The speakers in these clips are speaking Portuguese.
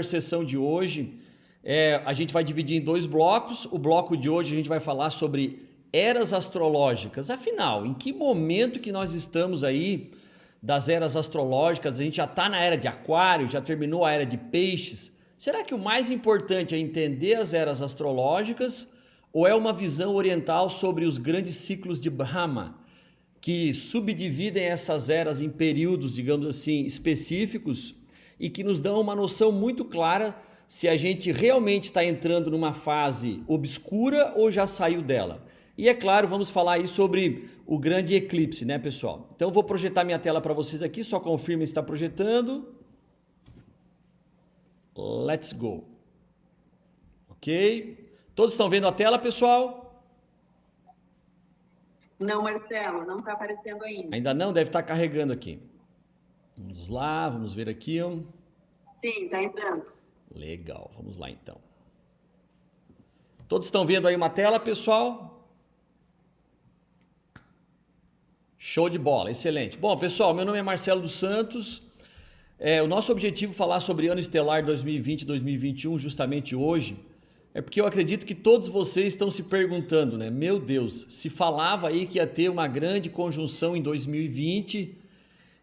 sessão de hoje, a gente vai dividir em dois blocos. O bloco de hoje a gente vai falar sobre eras astrológicas. Afinal, em que momento que nós estamos aí das eras astrológicas? A gente já está na era de Aquário, já terminou a era de Peixes. Será que o mais importante é entender as eras astrológicas ou é uma visão oriental sobre os grandes ciclos de Brahma, que subdividem essas eras em períodos, digamos assim, específicos e que nos dão uma noção muito clara se a gente realmente está entrando numa fase obscura ou já saiu dela? E é claro, vamos falar aí sobre o grande eclipse, né, pessoal? Então eu vou projetar minha tela para vocês aqui, só confirma se está projetando. Let's go. Ok? Todos estão vendo a tela, pessoal? Não, Marcelo, não está aparecendo ainda. Ainda não? Deve estar carregando aqui. Vamos lá, vamos ver aqui. Sim, está entrando. Legal, vamos lá então. Todos estão vendo aí uma tela, pessoal? Show de bola, excelente. Bom, pessoal, meu nome é Marcelo dos Santos. O nosso objetivo é falar sobre ano estelar 2020 e 2021 justamente hoje, é porque eu acredito que todos vocês estão se perguntando, né? Meu Deus, se falava aí que ia ter uma grande conjunção em 2020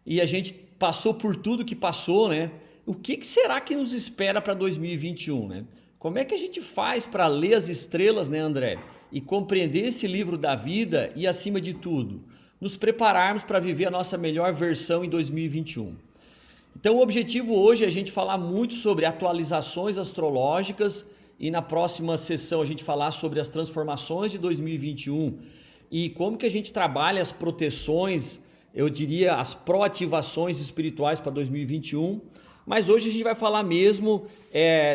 e a gente passou por tudo que passou, né? O que será que nos espera para 2021, né? Como é que a gente faz para ler as estrelas, né, André? E compreender esse livro da vida e, acima de tudo, nos prepararmos para viver a nossa melhor versão em 2021. Então, o objetivo hoje é a gente falar muito sobre atualizações astrológicas e na próxima sessão a gente falar sobre as transformações de 2021 e como que a gente trabalha as proteções, eu diria as proativações espirituais para 2021. Mas hoje a gente vai falar mesmo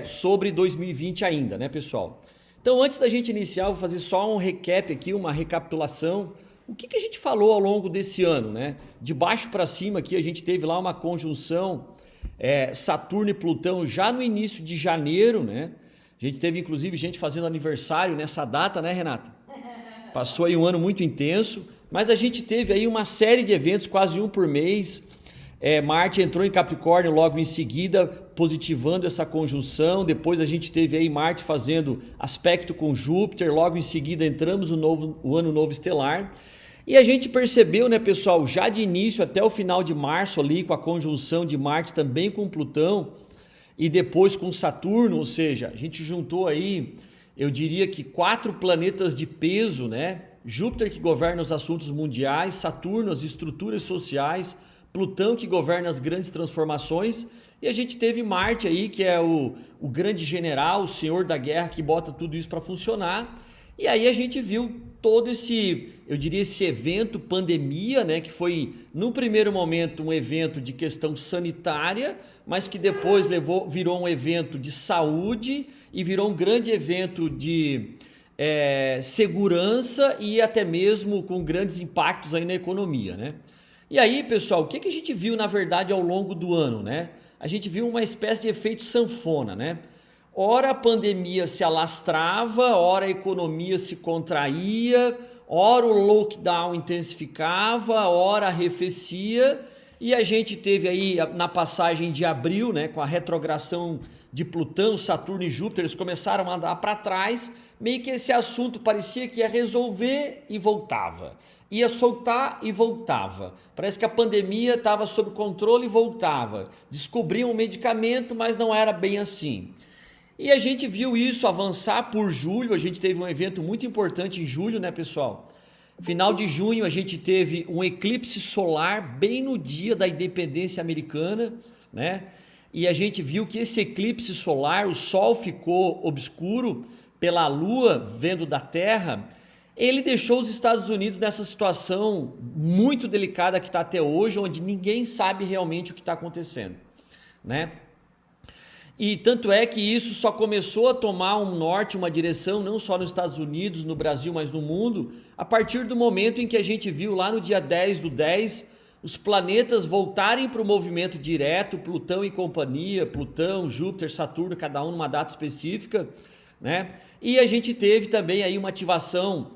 sobre 2020 ainda, né, pessoal? Então, antes da gente iniciar, eu vou fazer só um recap aqui, uma recapitulação. O que a gente falou ao longo desse ano, né? De baixo para cima aqui a gente teve lá uma conjunção Saturno e Plutão já no início de janeiro, né? A gente teve inclusive gente fazendo aniversário nessa data, né, Renata? Passou aí um ano muito intenso, mas a gente teve aí uma série de eventos, quase um por mês. Marte entrou em Capricórnio logo em seguida, positivando essa conjunção. Depois a gente teve aí Marte fazendo aspecto com Júpiter. Logo em seguida entramos o ano novo estelar. E a gente percebeu, né, pessoal, já de início até o final de março ali, com a conjunção de Marte também com Plutão e depois com Saturno, ou seja, a gente juntou aí, eu diria que 4 planetas de peso, né? Júpiter que governa os assuntos mundiais, Saturno as estruturas sociais, Plutão que governa as grandes transformações e a gente teve Marte aí que é o grande general, o senhor da guerra que bota tudo isso para funcionar. E aí a gente viu todo esse, eu diria esse evento pandemia, né, que foi num primeiro momento um evento de questão sanitária, mas que depois virou um evento de saúde e virou um grande evento de segurança e até mesmo com grandes impactos aí na economia, né? E aí, pessoal, o que a gente viu na verdade ao longo do ano, né? A gente viu uma espécie de efeito sanfona, né? Ora a pandemia se alastrava, ora a economia se contraía, ora o lockdown intensificava, ora arrefecia e a gente teve aí na passagem de abril, né, com a retrogradação de Plutão, Saturno e Júpiter, eles começaram a andar para trás, meio que esse assunto parecia que ia resolver e voltava. Ia soltar e voltava. Parece que a pandemia estava sob controle e voltava. Descobriam um medicamento, mas não era bem assim. E a gente viu isso avançar por julho, a gente teve um evento muito importante em julho, né, pessoal? Final de junho a gente teve um eclipse solar bem no dia da independência americana, né? E a gente viu que esse eclipse solar, o Sol ficou obscuro pela Lua vendo da Terra, ele deixou os Estados Unidos nessa situação muito delicada que está até hoje, onde ninguém sabe realmente o que está acontecendo, né? E tanto é que isso só começou a tomar um norte, uma direção, não só nos Estados Unidos, no Brasil, mas no mundo, a partir do momento em que a gente viu lá no dia 10/10, os planetas voltarem para o movimento direto, Plutão e companhia, Plutão, Júpiter, Saturno, cada um numa data específica, né? E a gente teve também aí uma ativação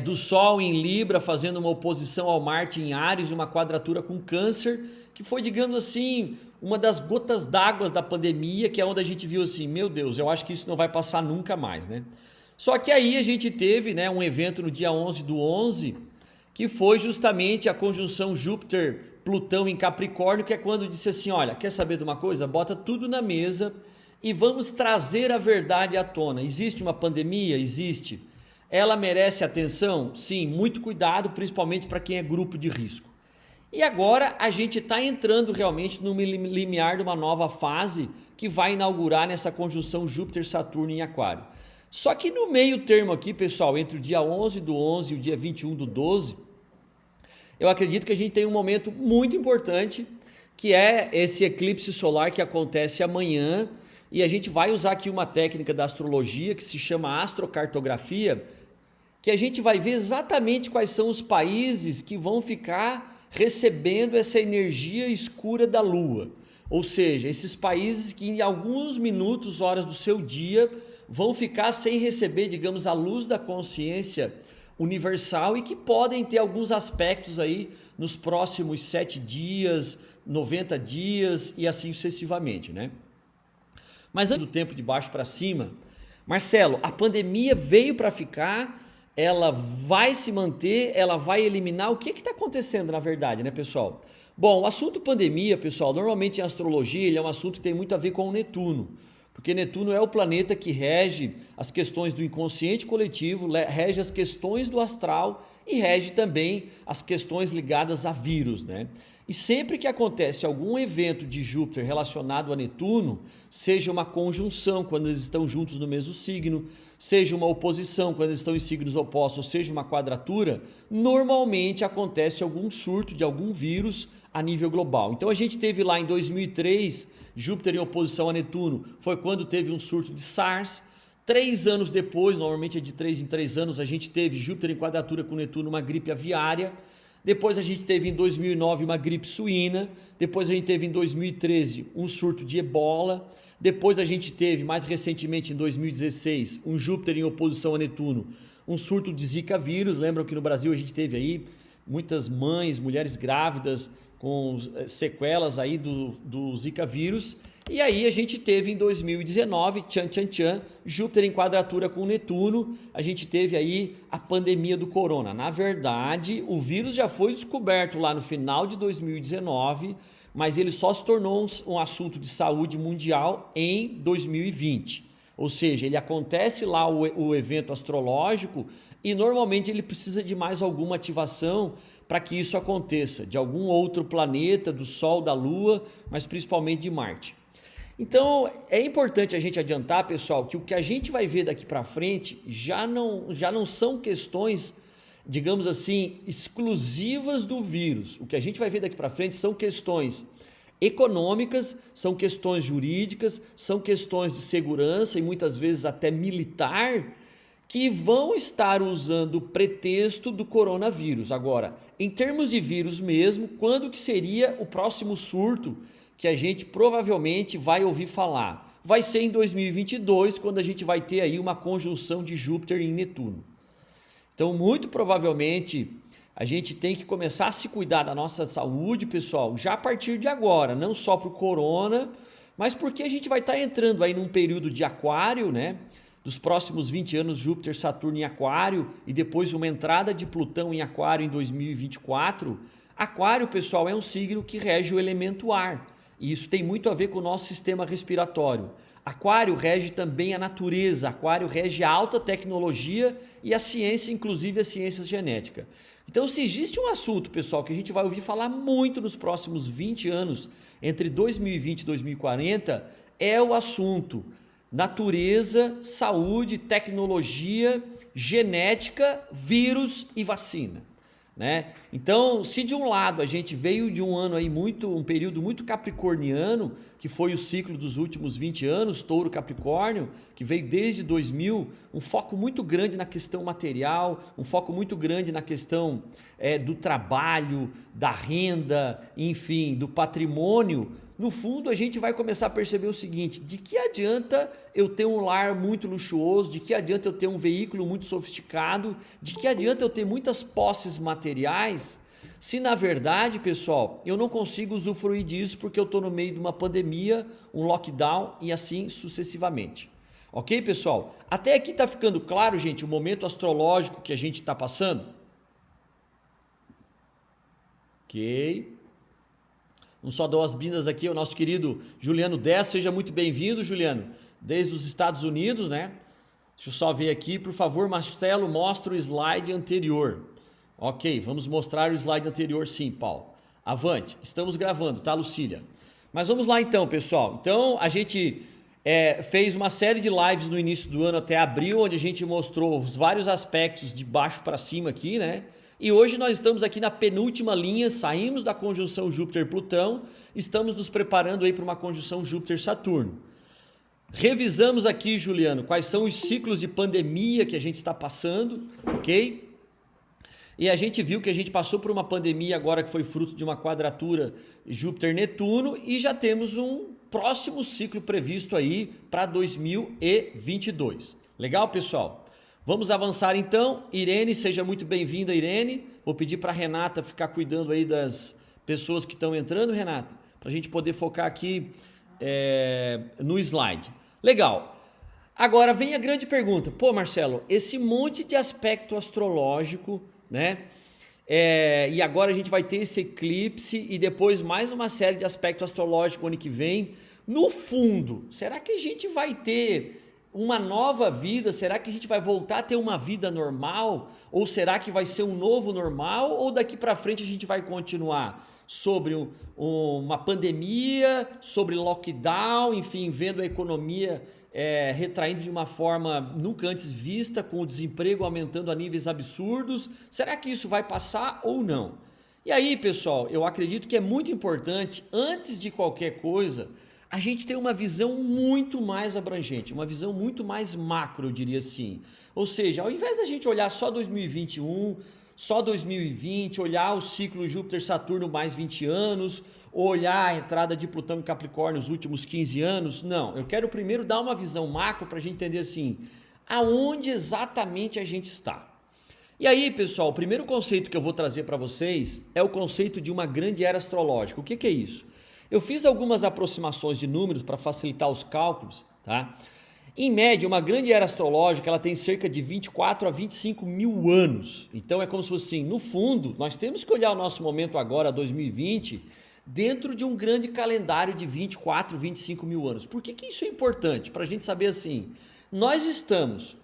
do Sol em Libra, fazendo uma oposição ao Marte em Áries, uma quadratura com Câncer, que foi, digamos assim, uma das gotas d'água da pandemia, que é onde a gente viu assim, meu Deus, eu acho que isso não vai passar nunca mais, né? Só que aí a gente teve, né, um evento no dia 11/11, que foi justamente a conjunção Júpiter-Plutão em Capricórnio, que é quando disse assim, olha, quer saber de uma coisa? Bota tudo na mesa e vamos trazer a verdade à tona. Existe uma pandemia? Existe. Ela merece atenção? Sim, muito cuidado, principalmente para quem é grupo de risco. E agora a gente está entrando realmente no limiar de uma nova fase que vai inaugurar nessa conjunção Júpiter-Saturno em Aquário. Só que no meio termo aqui, pessoal, entre o dia 11/11 e o dia 21/12, eu acredito que a gente tem um momento muito importante, que é esse eclipse solar que acontece amanhã, e a gente vai usar aqui uma técnica da astrologia que se chama astrocartografia, que a gente vai ver exatamente quais são os países que vão ficar recebendo essa energia escura da Lua. Ou seja, esses países que em alguns minutos, horas do seu dia, vão ficar sem receber, digamos, a luz da consciência universal e que podem ter alguns aspectos aí nos próximos 7 dias, 90 dias e assim sucessivamente, né? Mas antes do tempo de baixo para cima, Marcelo, a pandemia veio para ficar, ela vai se manter, ela vai eliminar, o que está acontecendo na verdade, né, pessoal? Bom, o assunto pandemia, pessoal, normalmente em astrologia ele é um assunto que tem muito a ver com o Netuno, porque Netuno é o planeta que rege as questões do inconsciente coletivo, rege as questões do astral e rege também as questões ligadas a vírus, né? E sempre que acontece algum evento de Júpiter relacionado a Netuno, seja uma conjunção quando eles estão juntos no mesmo signo, seja uma oposição quando eles estão em signos opostos, ou seja uma quadratura, normalmente acontece algum surto de algum vírus a nível global. Então a gente teve lá em 2003, Júpiter em oposição a Netuno, foi quando teve um surto de SARS. 3 anos depois, normalmente é de 3 em 3 anos, a gente teve Júpiter em quadratura com Netuno, uma gripe aviária. Depois a gente teve em 2009 uma gripe suína, depois a gente teve em 2013 um surto de ebola, depois a gente teve mais recentemente em 2016 um Júpiter em oposição a Netuno, um surto de Zika vírus. Lembram que no Brasil a gente teve aí muitas mães, mulheres grávidas com sequelas aí do Zika vírus. E aí a gente teve em 2019, Júpiter em quadratura com Netuno, a gente teve aí a pandemia do corona. Na verdade, o vírus já foi descoberto lá no final de 2019, mas ele só se tornou um assunto de saúde mundial em 2020. Ou seja, ele acontece lá o evento astrológico e normalmente ele precisa de mais alguma ativação para que isso aconteça, de algum outro planeta, do Sol, da Lua, mas principalmente de Marte. Então, é importante a gente adiantar, pessoal, que o que a gente vai ver daqui para frente já não são questões, digamos assim, exclusivas do vírus. O que a gente vai ver daqui para frente são questões econômicas, são questões jurídicas, são questões de segurança e muitas vezes até militar, que vão estar usando o pretexto do coronavírus. Agora, em termos de vírus mesmo, quando que seria o próximo surto que a gente provavelmente vai ouvir falar? Vai ser em 2022, quando a gente vai ter aí uma conjunção de Júpiter em Netuno. Então, muito provavelmente, a gente tem que começar a se cuidar da nossa saúde, pessoal, já a partir de agora, não só para o corona, mas porque a gente vai estar entrando aí num período de aquário, né? Dos próximos 20 anos, Júpiter, Saturno em aquário, e depois uma entrada de Plutão em aquário em 2024. Aquário, pessoal, é um signo que rege o elemento ar. E isso tem muito a ver com o nosso sistema respiratório. Aquário rege também a natureza, Aquário rege a alta tecnologia e a ciência, inclusive a ciência genética. Então, se existe um assunto, pessoal, que a gente vai ouvir falar muito nos próximos 20 anos, entre 2020 e 2040, é o assunto natureza, saúde, tecnologia, genética, vírus e vacina. Né? Então, se de um lado a gente veio de um ano aí um período muito capricorniano, que foi o ciclo dos últimos 20 anos, Touro Capricórnio, que veio desde 2000, um foco muito grande na questão material, um foco muito grande na questão do trabalho, da renda, enfim, do patrimônio. No fundo, a gente vai começar a perceber o seguinte: de que adianta eu ter um lar muito luxuoso, de que adianta eu ter um veículo muito sofisticado, de que adianta eu ter muitas posses materiais, se na verdade, pessoal, eu não consigo usufruir disso porque eu estou no meio de uma pandemia, um lockdown e assim sucessivamente. Ok, pessoal? Até aqui está ficando claro, gente, o momento astrológico que a gente está passando? Ok. Não só dou as vindas aqui ao nosso querido Juliano Destro, seja muito bem-vindo, Juliano, desde os Estados Unidos, né? Deixa eu só ver aqui, por favor, Marcelo, mostra o slide anterior. Ok, vamos mostrar o slide anterior sim, Paulo. Avante, estamos gravando, tá, Lucília? Mas vamos lá então, pessoal. Então, a gente fez uma série de lives no início do ano até abril, onde a gente mostrou os vários aspectos de baixo para cima aqui, né? E hoje nós estamos aqui na penúltima linha, saímos da conjunção Júpiter-Plutão, estamos nos preparando aí para uma conjunção Júpiter-Saturno. Revisamos aqui, Juliano, quais são os ciclos de pandemia que a gente está passando, ok? E a gente viu que a gente passou por uma pandemia agora que foi fruto de uma quadratura Júpiter-Netuno e já temos um próximo ciclo previsto aí para 2022. Legal, pessoal? Vamos avançar então. Irene, seja muito bem-vinda, Irene. Vou pedir para a Renata ficar cuidando aí das pessoas que estão entrando, Renata, para a gente poder focar aqui no slide. Legal. Agora vem a grande pergunta. Pô, Marcelo, esse monte de aspecto astrológico, né? E agora a gente vai ter esse eclipse e depois mais uma série de aspectos astrológicos ano que vem. No fundo, será que a gente vai ter uma nova vida? Será que a gente vai voltar a ter uma vida normal? Ou será que vai ser um novo normal? Ou daqui para frente a gente vai continuar sobre uma pandemia, sobre lockdown, enfim, vendo a economia retraindo de uma forma nunca antes vista, com o desemprego aumentando a níveis absurdos? Será que isso vai passar ou não? E aí, pessoal, eu acredito que é muito importante, antes de qualquer coisa, a gente tem uma visão muito mais abrangente, uma visão muito mais macro, eu diria assim. Ou seja, ao invés da gente olhar só 2021, só 2020, olhar o ciclo Júpiter-Saturno mais 20 anos, ou olhar a entrada de Plutão em Capricórnio nos últimos 15 anos, não. Eu quero primeiro dar uma visão macro para a gente entender assim, aonde exatamente a gente está. E aí, pessoal, o primeiro conceito que eu vou trazer para vocês é o conceito de uma grande era astrológica. O que é isso? Eu fiz algumas aproximações de números para facilitar os cálculos, tá? Em média, uma grande era astrológica, ela tem cerca de 24 a 25 mil anos. Então é como se fosse assim, no fundo, nós temos que olhar o nosso momento agora, 2020, dentro de um grande calendário de 24, 25 mil anos. Por que isso é importante? Para a gente saber assim, nós estamos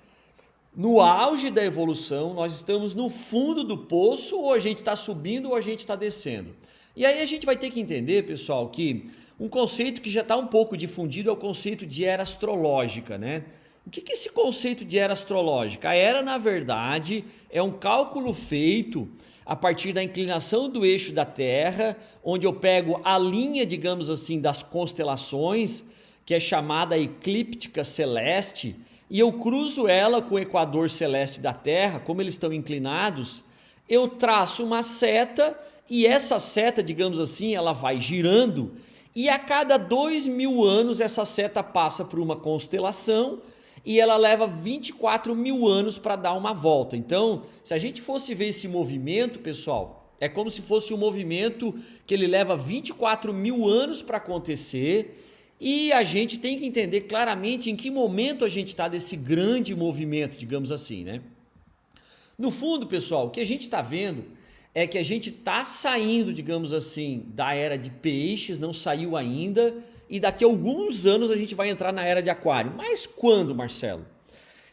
no auge da evolução, nós estamos no fundo do poço, ou a gente está subindo ou a gente está descendo. E aí a gente vai ter que entender, pessoal, que um conceito que já está um pouco difundido é o conceito de era astrológica, né? O que é esse conceito de era astrológica? A era, na verdade, é um cálculo feito a partir da inclinação do eixo da Terra, onde eu pego a linha, digamos assim, das constelações, que é chamada eclíptica celeste, e eu cruzo ela com o equador celeste da Terra, como eles estão inclinados, eu traço uma seta, e essa seta, digamos assim, ela vai girando, e a cada 2.000 anos essa seta passa por uma constelação e ela leva 24 mil anos para dar uma volta. Então, se a gente fosse ver esse movimento, pessoal, é como se fosse um movimento que ele leva 24 mil anos para acontecer e a gente tem que entender claramente em que momento a gente está desse grande movimento, digamos assim, né? No fundo, pessoal, o que a gente está vendo é que a gente está saindo, digamos assim, da era de peixes, não saiu ainda, e daqui a alguns anos a gente vai entrar na era de aquário. Mas quando, Marcelo?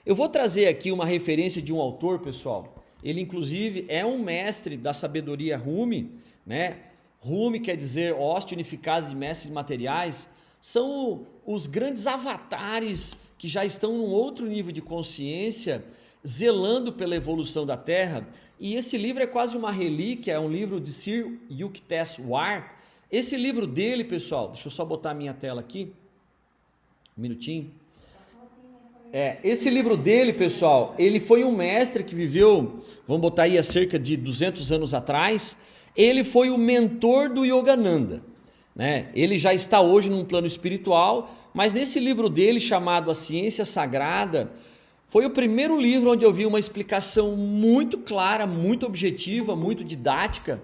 Eu vou trazer aqui uma referência de um autor, pessoal. Ele, inclusive, é um mestre da sabedoria Rumi, né? Rumi quer dizer hoste unificado de mestres materiais. São os grandes avatares que já estão num outro nível de consciência, zelando pela evolução da Terra. E esse livro é quase uma relíquia, é um livro de Sir Yukteswar. Esse livro dele, pessoal, deixa eu só botar a minha tela aqui, um minutinho. Esse livro dele, pessoal, ele foi um mestre que viveu, vamos botar aí há cerca de 200 anos atrás, ele foi o mentor do Yogananda, né? Ele já está hoje num plano espiritual, mas nesse livro dele chamado A Ciência Sagrada, foi o primeiro livro onde eu vi uma explicação muito clara, muito objetiva, muito didática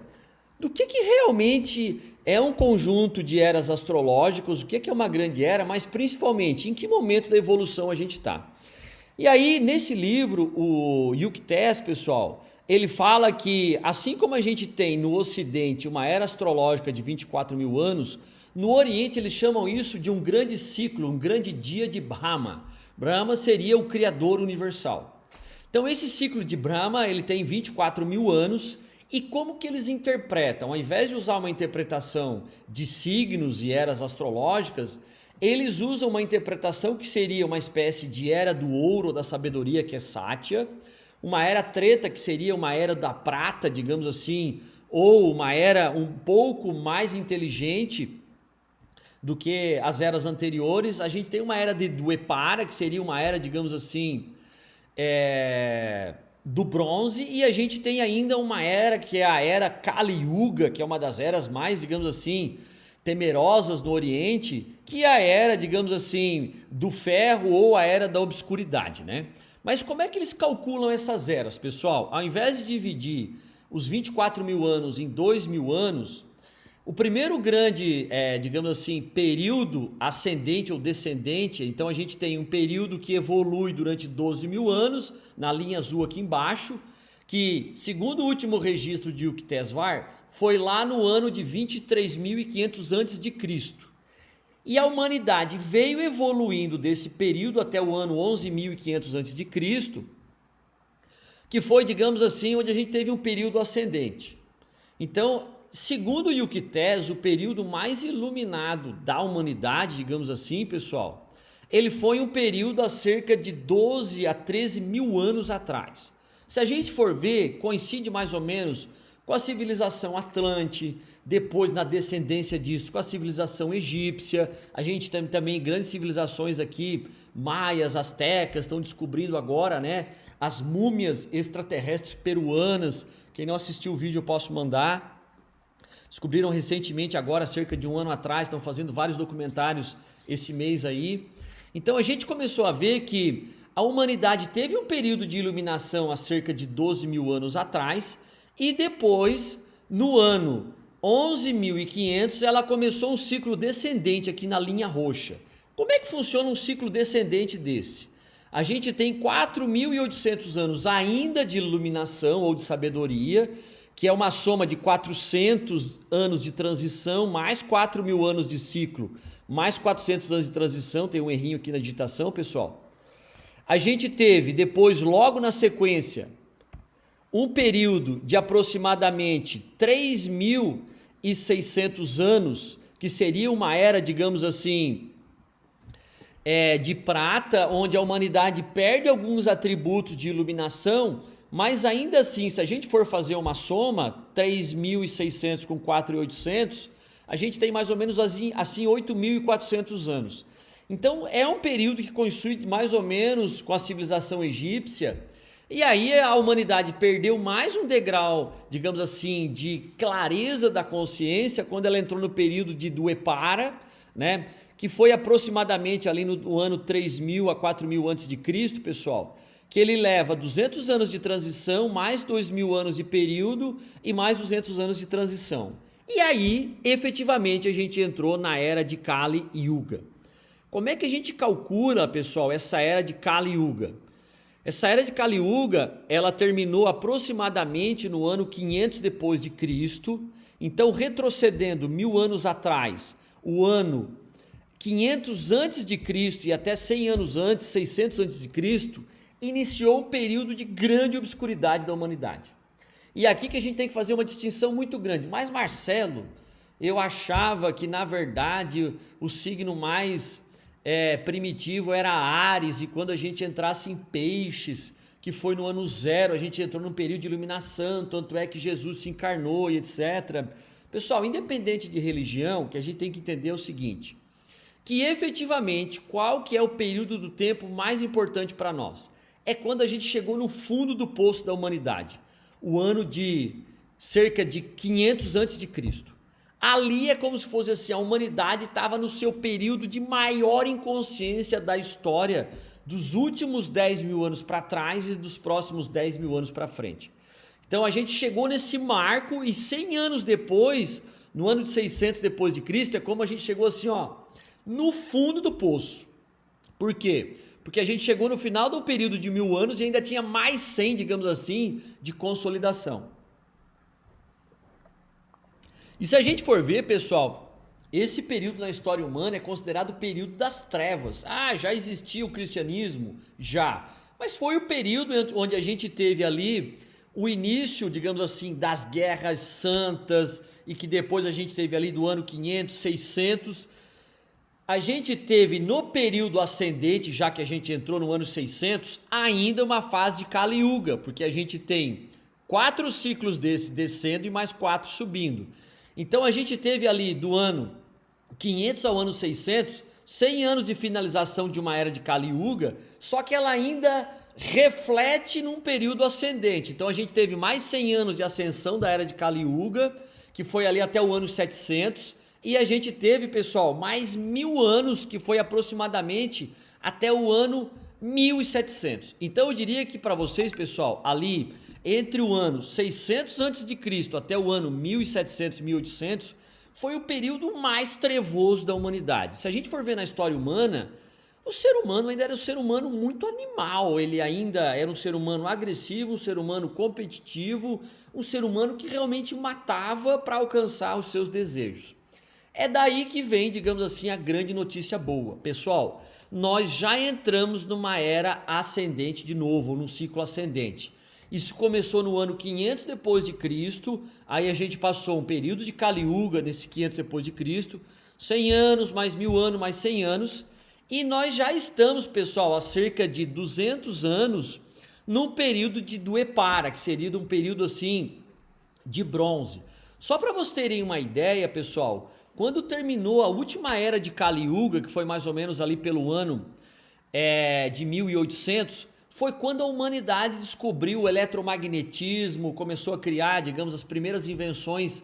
do que realmente é um conjunto de eras astrológicas, o que é uma grande era, mas principalmente em que momento da evolução a gente está. E aí, nesse livro, o Yuctés, pessoal, ele fala que assim como a gente tem no Ocidente uma era astrológica de 24 mil anos, no Oriente eles chamam isso de um grande ciclo, um grande dia de Brahma. Brahma seria o Criador universal. Então esse ciclo de Brahma ele tem 24 mil anos. E como que eles interpretam? Ao invés de usar uma interpretação de signos e eras astrológicas, eles usam uma interpretação que seria uma espécie de era do ouro ou da sabedoria, que é Satya, uma era treta, que seria uma era da prata, digamos assim, ou uma era um pouco mais inteligente do que as eras anteriores. A gente tem uma era de Dwapara, que seria uma era, digamos assim, do bronze, e a gente tem ainda uma era que é a era Kali Yuga, que é uma das eras mais, digamos assim, temerosas no Oriente, que é a era, digamos assim, do ferro ou a era da obscuridade, né? Mas como é que eles calculam essas eras, pessoal? Ao invés de dividir os 24 mil anos em 2 mil anos, o primeiro grande, digamos assim, período ascendente ou descendente, então a gente tem um período que evolui durante 12 mil anos, na linha azul aqui embaixo, que segundo o último registro de Yukteswar, foi lá no ano de 23.500 a.C. E a humanidade veio evoluindo desse período até o ano 11.500 a.C., que foi, digamos assim, onde a gente teve um período ascendente. Então, segundo Yuctés, o período mais iluminado da humanidade, digamos assim, pessoal, ele foi um período há cerca de 12 a 13 mil anos atrás. Se a gente for ver, coincide mais ou menos com a civilização Atlante, depois na descendência disso com a civilização egípcia. A gente tem também grandes civilizações aqui, maias, astecas, estão descobrindo agora, né, as múmias extraterrestres peruanas. Quem não assistiu o vídeo eu posso mandar. Descobriram recentemente, agora cerca de um ano atrás, estão fazendo vários documentários esse mês aí. Então a gente começou a ver que a humanidade teve um período de iluminação há cerca de 12 mil anos atrás, e depois, no ano 11.500, ela começou um ciclo descendente aqui na linha roxa. Como é que funciona um ciclo descendente desse? A gente tem 4.800 anos ainda de iluminação ou de sabedoria, que é uma soma de 400 anos de transição, mais 4.000 anos de ciclo, mais 400 anos de transição, tem um errinho aqui na digitação, pessoal. A gente teve depois, logo na sequência, um período de aproximadamente 3.600 anos, que seria uma era, digamos assim, de prata, onde a humanidade perde alguns atributos de iluminação, mas ainda assim, se a gente for fazer uma soma, 3.600 com 4.800, a gente tem mais ou menos assim 8.400 anos. Então é um período que coincide mais ou menos com a civilização egípcia, e aí a humanidade perdeu mais um degrau, digamos assim, de clareza da consciência quando ela entrou no período de Dwapara, né, que foi aproximadamente ali no ano 3.000 a 4.000 a.C., pessoal, que ele leva 200 anos de transição, mais 2.000 anos de período e mais 200 anos de transição. E aí, efetivamente, a gente entrou na era de Kali Yuga. Como é que a gente calcula, pessoal, essa era de Kali Yuga? Essa era de Kali Yuga, ela terminou aproximadamente no ano 500 depois de Cristo. Então, retrocedendo 1.000 anos atrás, o ano 500 antes de Cristo e até 100 anos antes, 600 antes de Cristo, iniciou um período de grande obscuridade da humanidade. E aqui que a gente tem que fazer uma distinção muito grande. Mas, Marcelo, eu achava que, na verdade, o signo mais primitivo era Áries, e quando a gente entrasse em Peixes, que foi no ano 0, a gente entrou num período de iluminação, tanto é que Jesus se encarnou e etc. Pessoal, independente de religião, que a gente tem que entender é o seguinte, que efetivamente, qual que é o período do tempo mais importante para nós? É quando a gente chegou no fundo do poço da humanidade, o ano de cerca de 500 a.C. Ali é como se fosse assim, a humanidade estava no seu período de maior inconsciência da história dos últimos 10.000 anos para trás e dos próximos 10.000 anos para frente. Então a gente chegou nesse marco e 100 anos depois, no ano de 600 depois de Cristo, é como a gente chegou assim, ó, no fundo do poço. Por quê? Porque a gente chegou no final do período de 1000 anos e ainda tinha mais 100, digamos assim, de consolidação. E se a gente for ver, pessoal, esse período na história humana é considerado o período das trevas. Ah, já existia o cristianismo? Já. Mas foi o período onde a gente teve ali o início, digamos assim, das guerras santas e que depois a gente teve ali do ano 500, 600. A gente teve no período ascendente, já que a gente entrou no ano 600, ainda uma fase de Kali Yuga, porque a gente tem 4 ciclos desse descendo e mais 4 subindo. Então a gente teve ali do ano 500 ao ano 600, 100 anos de finalização de uma era de Kali Yuga, só que ela ainda reflete num período ascendente. Então a gente teve mais 100 anos de ascensão da era de Kali Yuga, que foi ali até o ano 700, e a gente teve, pessoal, mais 1000 anos, que foi aproximadamente até o ano 1700. Então eu diria que para vocês, pessoal, ali entre o ano 600 a.C. até o ano 1700, 1800, foi o período mais trevoso da humanidade. Se a gente for ver na história humana, o ser humano ainda era um ser humano muito animal, ele ainda era um ser humano agressivo, um ser humano competitivo, um ser humano que realmente matava para alcançar os seus desejos. É daí que vem, digamos assim, a grande notícia boa. Pessoal, nós já entramos numa era ascendente de novo, num ciclo ascendente. Isso começou no ano 500 depois de Cristo, aí a gente passou um período de Kali Yuga nesse 500 depois de Cristo, 100 anos, mais 1000 anos, mais 100 anos, e nós já estamos, pessoal, há cerca de 200 anos num período de Dwapara, que seria um período assim de bronze. Só para vocês terem uma ideia, pessoal, quando terminou a última era de Kali Yuga, que foi mais ou menos ali pelo ano de 1800, foi quando a humanidade descobriu o eletromagnetismo, começou a criar, digamos, as primeiras invenções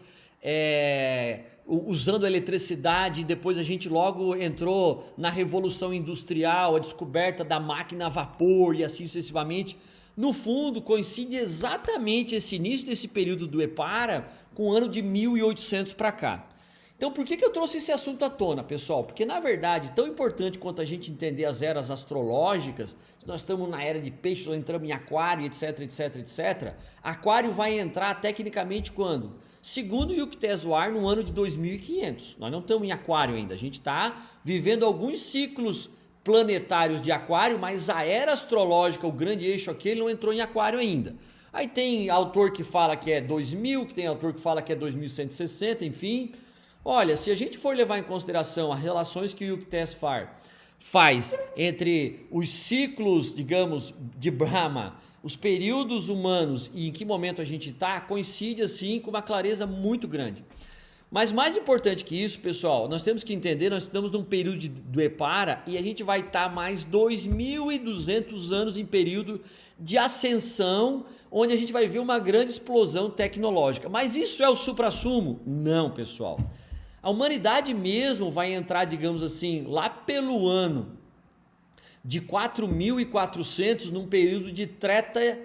usando a eletricidade. Depois a gente logo entrou na Revolução Industrial, a descoberta da máquina a vapor e assim sucessivamente. No fundo, coincide exatamente esse início desse período do Dwapara com o ano de 1800 para cá. Então, por que eu trouxe esse assunto à tona, pessoal? Porque, na verdade, tão importante quanto a gente entender as eras astrológicas, se nós estamos na era de peixes, nós entramos em aquário, etc, etc, etc, aquário vai entrar tecnicamente quando? Segundo Yukteswar, no ano de 2500. Nós não estamos em aquário ainda, a gente está vivendo alguns ciclos planetários de aquário, mas a era astrológica, o grande eixo aqui, ele não entrou em aquário ainda. Aí tem autor que fala que é 2000, que tem autor que fala que é 2160, enfim. Olha, se a gente for levar em consideração as relações que o Yukteswar faz entre os ciclos, digamos, de Brahma, os períodos humanos e em que momento a gente está, coincide assim com uma clareza muito grande. Mas mais importante que isso, pessoal, nós temos que entender, nós estamos num período de Dwapara e a gente vai estar mais 2200 anos em período de ascensão, onde a gente vai ver uma grande explosão tecnológica. Mas isso é o suprassumo? Não, pessoal. A humanidade mesmo vai entrar, digamos assim, lá pelo ano de 4400 num período de Treta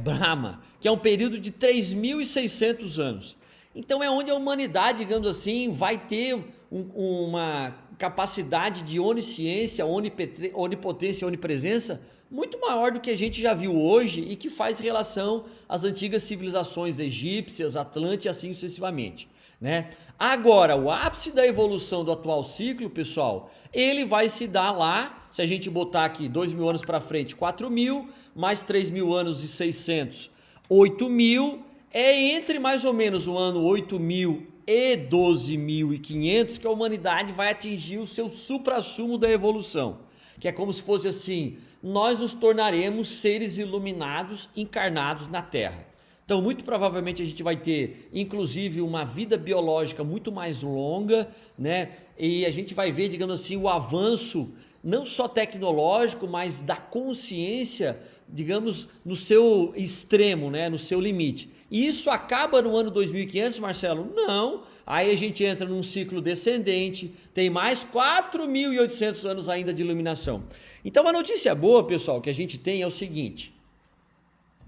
Brahma, que é um período de 3600 anos. Então é onde a humanidade, digamos assim, vai ter uma capacidade de onisciência, onipotência, onipresença muito maior do que a gente já viu hoje e que faz relação às antigas civilizações egípcias, Atlântica e assim sucessivamente, né? Agora, o ápice da evolução do atual ciclo, pessoal, ele vai se dar lá, se a gente botar aqui 2000 anos para frente, 4000, mais 3000 anos e 600, 8000, é entre mais ou menos o ano 8000 e 12.500 que a humanidade vai atingir o seu suprassumo da evolução, que é como se fosse assim, nós nos tornaremos seres iluminados encarnados na Terra. Então, muito provavelmente a gente vai ter, inclusive, uma vida biológica muito mais longa, né? E a gente vai ver, digamos assim, o avanço não só tecnológico, mas da consciência, digamos, no seu extremo, né? No seu limite. E isso acaba no ano 2500, Marcelo? Não. Aí a gente entra num ciclo descendente, tem mais 4.800 anos ainda de iluminação. Então, a notícia boa, pessoal, que a gente tem é o seguinte: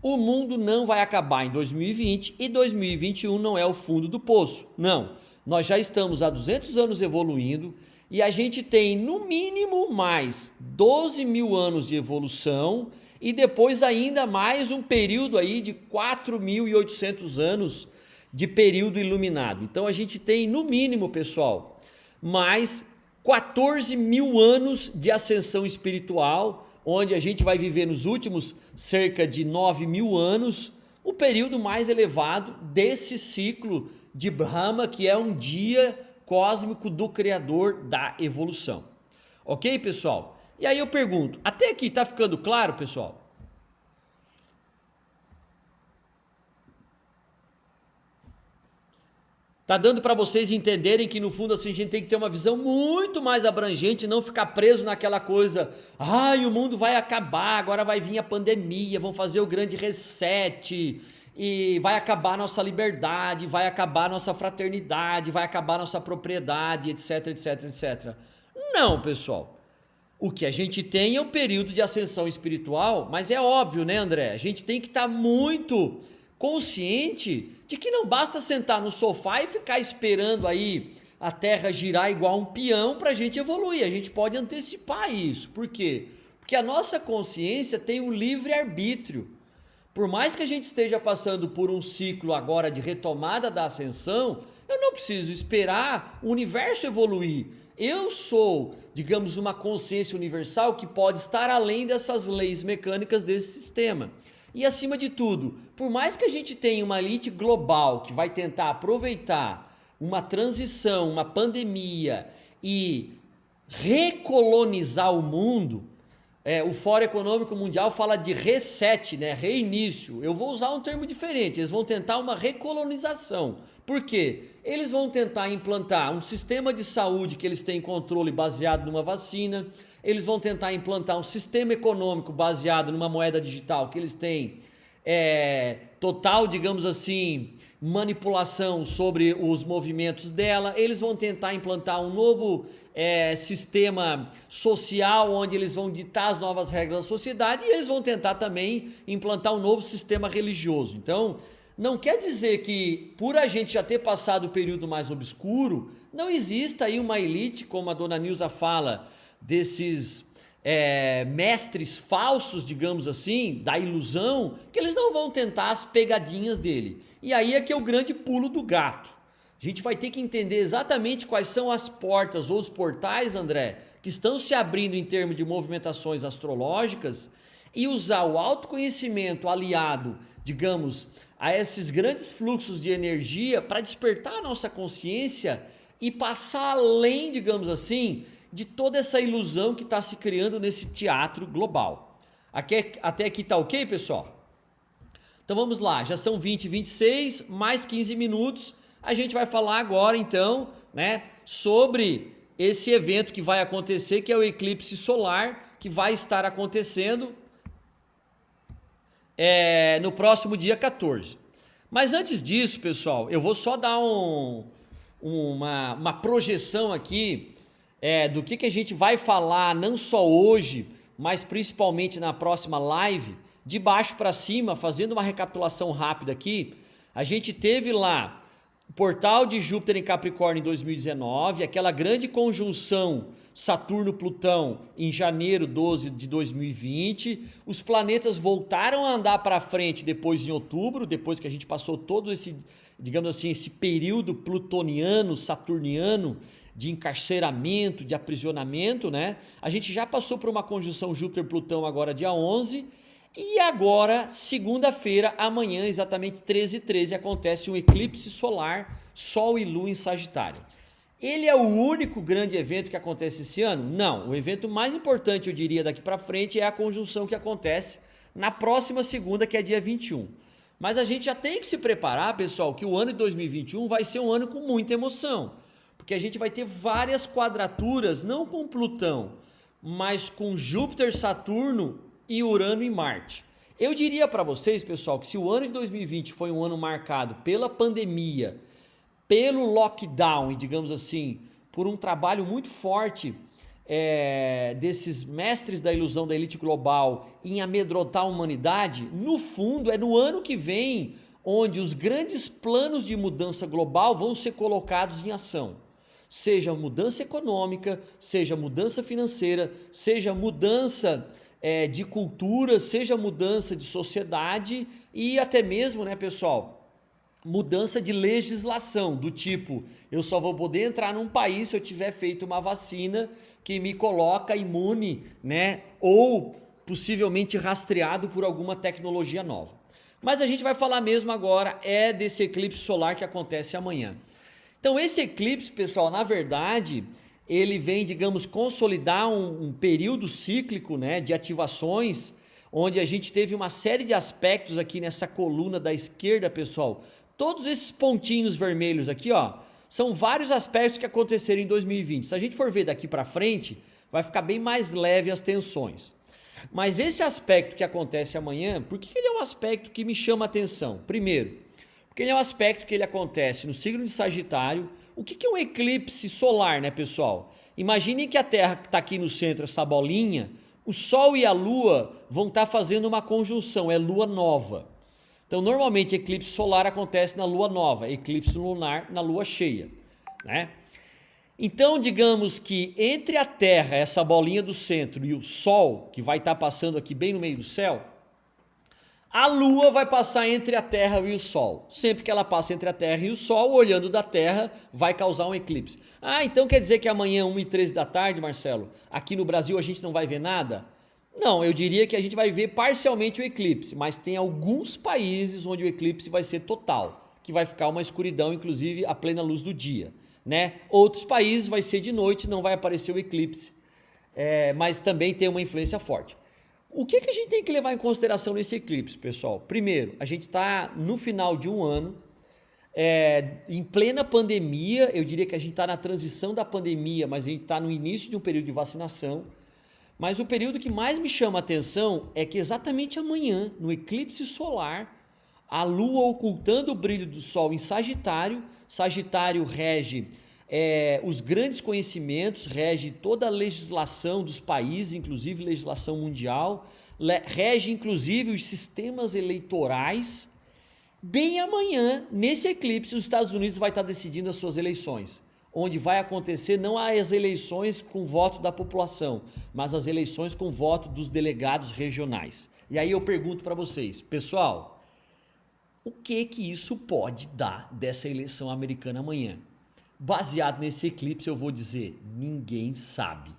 o mundo não vai acabar em 2020 e 2021 não é o fundo do poço. Não, nós já estamos há 200 anos evoluindo e a gente tem no mínimo mais 12 mil anos de evolução e depois ainda mais um período aí de 4.800 anos de período iluminado. Então a gente tem no mínimo, pessoal, mais 14 mil anos de ascensão espiritual, onde a gente vai viver nos últimos cerca de 9 mil anos, o período mais elevado desse ciclo de Brahma, que é um dia cósmico do Criador da evolução. Ok, pessoal? E aí eu pergunto, até aqui tá ficando claro, pessoal? Tá dando para vocês entenderem que no fundo assim a gente tem que ter uma visão muito mais abrangente, não ficar preso naquela coisa, ai, o mundo vai acabar, agora vai vir a pandemia, vão fazer o grande reset e vai acabar nossa liberdade, vai acabar nossa fraternidade, vai acabar nossa propriedade, etc, etc, etc. Não, pessoal. O que a gente tem é um período de ascensão espiritual, mas é óbvio, né, André? A gente tem que estar muito consciente de que não basta sentar no sofá e ficar esperando aí a Terra girar igual um peão para a gente evoluir. A gente pode antecipar isso. Por quê? Porque a nossa consciência tem um livre-arbítrio. Por mais que a gente esteja passando por um ciclo agora de retomada da ascensão, eu não preciso esperar o universo evoluir. Eu sou, digamos, uma consciência universal que pode estar além dessas leis mecânicas desse sistema. E acima de tudo, por mais que a gente tenha uma elite global que vai tentar aproveitar uma transição, uma pandemia e recolonizar o mundo, o Fórum Econômico Mundial fala de reset, né? Reinício. Eu vou usar um termo diferente, eles vão tentar uma recolonização. Por quê? Eles vão tentar implantar um sistema de saúde que eles têm controle baseado numa vacina, eles vão tentar implantar um sistema econômico baseado numa moeda digital que eles têm total, digamos assim, manipulação sobre os movimentos dela, eles vão tentar implantar um novo sistema social onde eles vão ditar as novas regras da sociedade e eles vão tentar também implantar um novo sistema religioso. Então, não quer dizer que por a gente já ter passado o período mais obscuro, não exista aí uma elite, como a dona Nilza fala, desses mestres falsos, digamos assim, da ilusão, que eles não vão tentar as pegadinhas dele. E aí é que é o grande pulo do gato. A gente vai ter que entender exatamente quais são as portas ou os portais, André, que estão se abrindo em termos de movimentações astrológicas e usar o autoconhecimento aliado, digamos, a esses grandes fluxos de energia para despertar a nossa consciência e passar além, digamos assim, de toda essa ilusão que está se criando nesse teatro global. Até aqui tá ok, pessoal? Então vamos lá, já são 20h26, mais 15 minutos, a gente vai falar agora então, né, sobre esse evento que vai acontecer, que é o eclipse solar, que vai estar acontecendo no próximo dia 14. Mas antes disso, pessoal, eu vou só dar uma projeção aqui do que a gente vai falar, não só hoje, mas principalmente na próxima live, de baixo para cima, fazendo uma recapitulação rápida aqui. A gente teve lá o portal de Júpiter em Capricórnio em 2019, aquela grande conjunção Saturno-Plutão em janeiro 12 de 2020, os planetas voltaram a andar para frente depois em outubro, depois que a gente passou todo esse, digamos assim, esse período plutoniano, saturniano, de encarceramento, de aprisionamento, né? A gente já passou por uma conjunção Júpiter-Plutão agora dia 11, e agora, segunda-feira, amanhã, exatamente 13h13, acontece um eclipse solar, Sol e Lua em Sagitário. Ele é o único grande evento que acontece esse ano? Não, o evento mais importante, eu diria, daqui para frente é a conjunção que acontece na próxima segunda, que é dia 21. Mas a gente já tem que se preparar, pessoal, que o ano de 2021 vai ser um ano com muita emoção, porque a gente vai ter várias quadraturas, não com Plutão, mas com Júpiter, Saturno e Urano e Marte. Eu diria para vocês, pessoal, que se o ano de 2020 foi um ano marcado pela pandemia, pelo lockdown e, digamos assim, por um trabalho muito forte desses mestres da ilusão da elite global em amedrontar a humanidade, no fundo é no ano que vem onde os grandes planos de mudança global vão ser colocados em ação. Seja mudança econômica, seja mudança financeira, seja mudança de cultura, seja mudança de sociedade e até mesmo, né, pessoal, mudança de legislação, do tipo, eu só vou poder entrar num país se eu tiver feito uma vacina que me coloca imune, né, ou possivelmente rastreado por alguma tecnologia nova. Mas a gente vai falar mesmo agora desse eclipse solar que acontece amanhã. Então esse eclipse, pessoal, na verdade, ele vem, digamos, consolidar um período cíclico, né, de ativações, onde a gente teve uma série de aspectos aqui nessa coluna da esquerda, pessoal. Todos esses pontinhos vermelhos aqui, ó, são vários aspectos que aconteceram em 2020. Se a gente for ver daqui para frente, vai ficar bem mais leve as tensões. Mas esse aspecto que acontece amanhã, por que ele é um aspecto que me chama a atenção? Primeiro, porque ele é um aspecto que ele acontece no signo de Sagitário. O que é um eclipse solar, né, pessoal? Imaginem que a Terra que está aqui no centro, essa bolinha, o Sol e a Lua vão estar fazendo uma conjunção, é Lua nova. Então, normalmente, eclipse solar acontece na Lua nova, eclipse lunar na Lua cheia, né? Então, digamos que entre a Terra, essa bolinha do centro, e o Sol, que vai estar passando aqui bem no meio do céu, a Lua vai passar entre a Terra e o Sol. Sempre que ela passa entre a Terra e o Sol, olhando da Terra, vai causar um eclipse. Ah, então quer dizer que amanhã, 1h13 da tarde, Marcelo, aqui no Brasil a gente não vai ver nada? Não, eu diria que a gente vai ver parcialmente o eclipse, mas tem alguns países onde o eclipse vai ser total, que vai ficar uma escuridão, inclusive à plena luz do dia, né? Outros países vai ser de noite, não vai aparecer o eclipse, mas também tem uma influência forte. O que a gente tem que levar em consideração nesse eclipse, pessoal? Primeiro, a gente está no final de um ano, em plena pandemia. Eu diria que a gente está na transição da pandemia, mas a gente está no início de um período de vacinação. Mas o período que mais me chama a atenção é que exatamente amanhã, no eclipse solar, a Lua ocultando o brilho do Sol em Sagitário. Sagitário rege os grandes conhecimentos, rege toda a legislação dos países, inclusive legislação mundial, rege inclusive os sistemas eleitorais. Bem amanhã, nesse eclipse, os Estados Unidos vai estar decidindo as suas eleições, onde vai acontecer não as eleições com voto da população, mas as eleições com voto dos delegados regionais. E aí eu pergunto para vocês, pessoal, o que isso pode dar dessa eleição americana amanhã? Baseado nesse eclipse, eu vou dizer, ninguém sabe.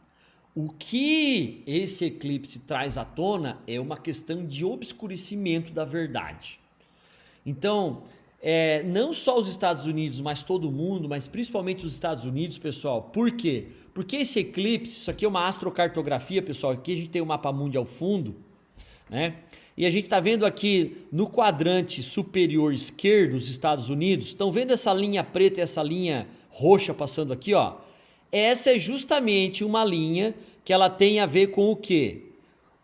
O que esse eclipse traz à tona é uma questão de obscurecimento da verdade. Então, não só os Estados Unidos, mas todo mundo, mas principalmente os Estados Unidos, pessoal. Por quê? Porque esse eclipse, isso aqui é uma astrocartografia, pessoal. Aqui a gente tem o mapa mundi ao fundo, né? E a gente está vendo aqui no quadrante superior esquerdo os Estados Unidos. Estão vendo essa linha preta e essa linha roxa passando aqui, ó? Essa é justamente uma linha que ela tem a ver com o quê?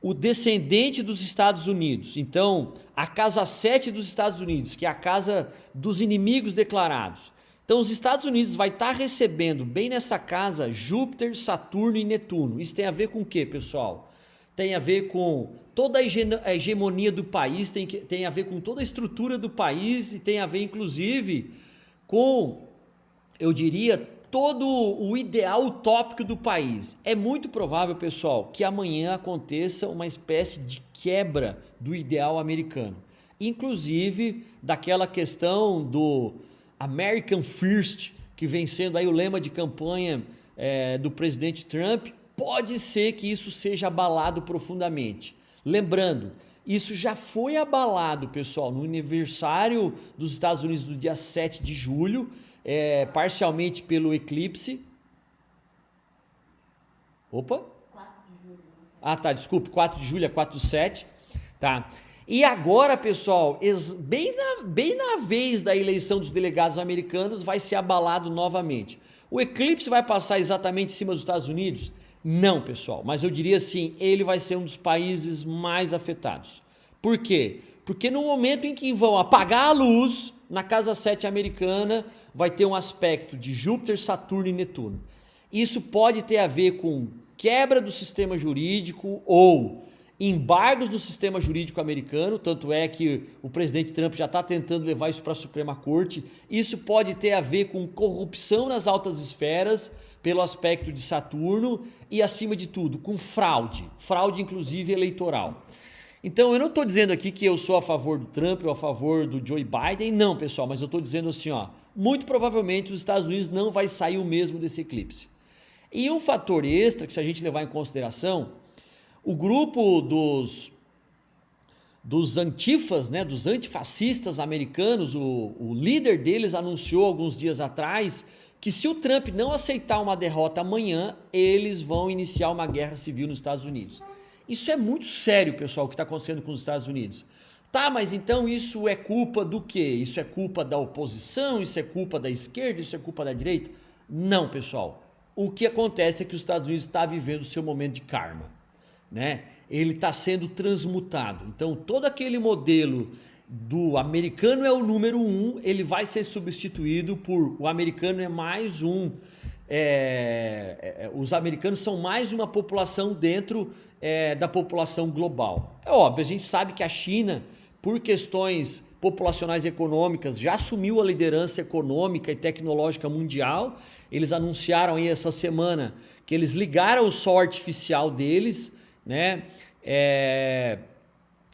O descendente dos Estados Unidos. Então, a casa 7 dos Estados Unidos, que é a casa dos inimigos declarados. Então, os Estados Unidos vai estar recebendo bem nessa casa Júpiter, Saturno e Netuno. Isso tem a ver com o quê, pessoal? Tem a ver com toda a hegemonia do país, tem a ver com toda a estrutura do país e tem a ver, inclusive, com, eu diria, todo o ideal utópico do país. É muito provável, pessoal, que amanhã aconteça uma espécie de quebra do ideal americano. Inclusive, daquela questão do American First, que vem sendo aí o lema de campanha do presidente Trump. Pode ser que isso seja abalado profundamente. Lembrando, isso já foi abalado, pessoal, no aniversário dos Estados Unidos do dia 7 de julho, parcialmente pelo eclipse. Opa! 4 de julho. Ah, tá, desculpe, 4 de julho é 4/7, tá? E agora, pessoal, bem na vez da eleição dos delegados americanos, vai ser abalado novamente. O eclipse vai passar exatamente em cima dos Estados Unidos? Não, pessoal, mas eu diria assim, ele vai ser um dos países mais afetados. Por quê? Porque no momento em que vão apagar a luz, na casa 7 americana, vai ter um aspecto de Júpiter, Saturno e Netuno. Isso pode ter a ver com quebra do sistema jurídico ou embargos do sistema jurídico americano, tanto é que o presidente Trump já está tentando levar isso para a Suprema Corte. Isso pode ter a ver com corrupção nas altas esferas, pelo aspecto de Saturno, e acima de tudo, com fraude inclusive eleitoral. Então eu não estou dizendo aqui que eu sou a favor do Trump ou a favor do Joe Biden, não, pessoal, mas eu estou dizendo assim, ó, muito provavelmente os Estados Unidos não vai sair o mesmo desse eclipse. E um fator extra que, se a gente levar em consideração, o grupo dos antifas, né, dos antifascistas americanos, o líder deles anunciou alguns dias atrás que, se o Trump não aceitar uma derrota amanhã, eles vão iniciar uma guerra civil nos Estados Unidos. Isso é muito sério, pessoal, o que está acontecendo com os Estados Unidos. Tá, mas então isso é culpa do quê? Isso é culpa da oposição? Isso é culpa da esquerda? Isso é culpa da direita? Não, pessoal. O que acontece é que os Estados Unidos está vivendo o seu momento de karma, né? Ele está sendo transmutado. Então, todo aquele modelo do americano é o número 1, ele vai ser substituído por o americano é mais um. Os americanos são mais uma população dentro da população global. É óbvio, a gente sabe que a China, por questões populacionais e econômicas, já assumiu a liderança econômica e tecnológica mundial. Eles anunciaram aí essa semana que eles ligaram o sol artificial deles, né? É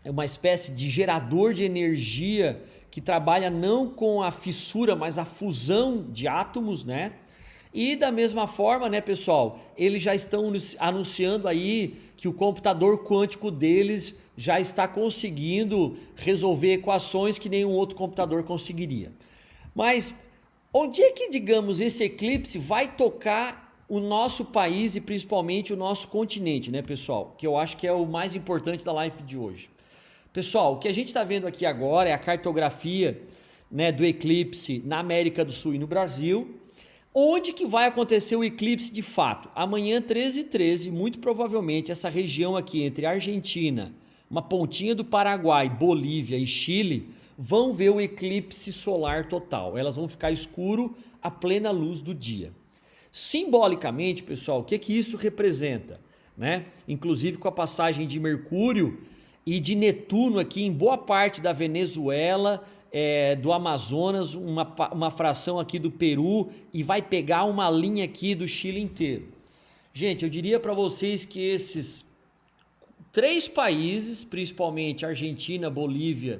uma espécie de gerador de energia que trabalha não com a fissura, mas a fusão de átomos, né? E da mesma forma, né, pessoal, eles já estão anunciando aí que o computador quântico deles já está conseguindo resolver equações que nenhum outro computador conseguiria. Mas onde é que, digamos, esse eclipse vai tocar o nosso país e principalmente o nosso continente, né, pessoal? Que eu acho que é o mais importante da live de hoje. Pessoal, o que a gente está vendo aqui agora é a cartografia, né, do eclipse na América do Sul e no Brasil. Onde que vai acontecer o eclipse de fato? Amanhã, 13h13, muito provavelmente essa região aqui entre Argentina, uma pontinha do Paraguai, Bolívia e Chile, vão ver o eclipse solar total. Elas vão ficar escuro à plena luz do dia. Simbolicamente, pessoal, o que que isso representa, né? Inclusive com a passagem de Mercúrio e de Netuno aqui em boa parte da Venezuela, do Amazonas, uma fração aqui do Peru, e vai pegar uma linha aqui do Chile inteiro. Gente, eu diria para vocês que esses 3 países, principalmente Argentina, Bolívia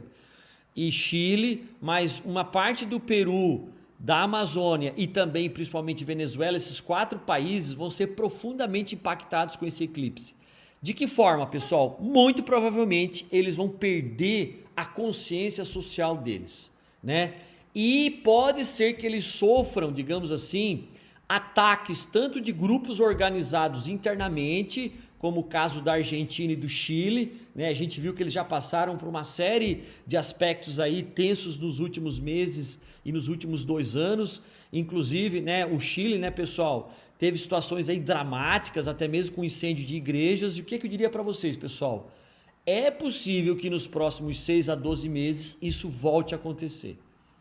e Chile, mas uma parte do Peru, da Amazônia e também principalmente Venezuela, esses 4 países vão ser profundamente impactados com esse eclipse. De que forma, pessoal? Muito provavelmente eles vão perder a consciência social deles, né? E pode ser que eles sofram, digamos assim, ataques tanto de grupos organizados internamente, como o caso da Argentina e do Chile, né? A gente viu que eles já passaram por uma série de aspectos aí tensos nos últimos meses e nos últimos 2 anos, inclusive, né, o Chile, né, pessoal, teve situações aí dramáticas, até mesmo com incêndio de igrejas. E o que eu diria para vocês, pessoal? É possível que nos próximos 6 a 12 meses isso volte a acontecer,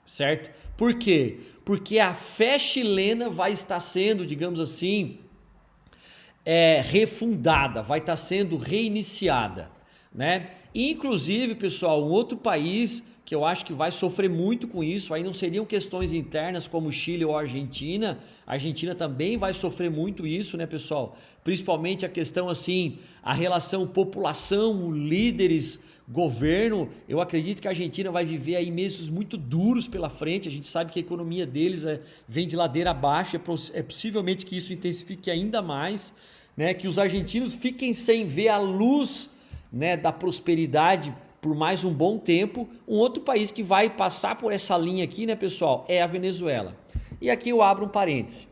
certo? Por quê? Porque a fé chilena vai estar sendo, digamos assim, refundada, vai estar sendo reiniciada, né? E, inclusive, pessoal, um outro país que eu acho que vai sofrer muito com isso, aí não seriam questões internas como Chile ou Argentina. A Argentina também vai sofrer muito isso, né, pessoal? Principalmente a questão assim, a relação população, líderes, governo. Eu acredito que a Argentina vai viver aí meses muito duros pela frente. A gente sabe que a economia deles vem de ladeira abaixo, é possivelmente que isso intensifique ainda mais, né? Que os argentinos fiquem sem ver a luz, né, da prosperidade por mais um bom tempo. Um outro país que vai passar por essa linha aqui, né, pessoal, é a Venezuela. E aqui eu abro um parêntese.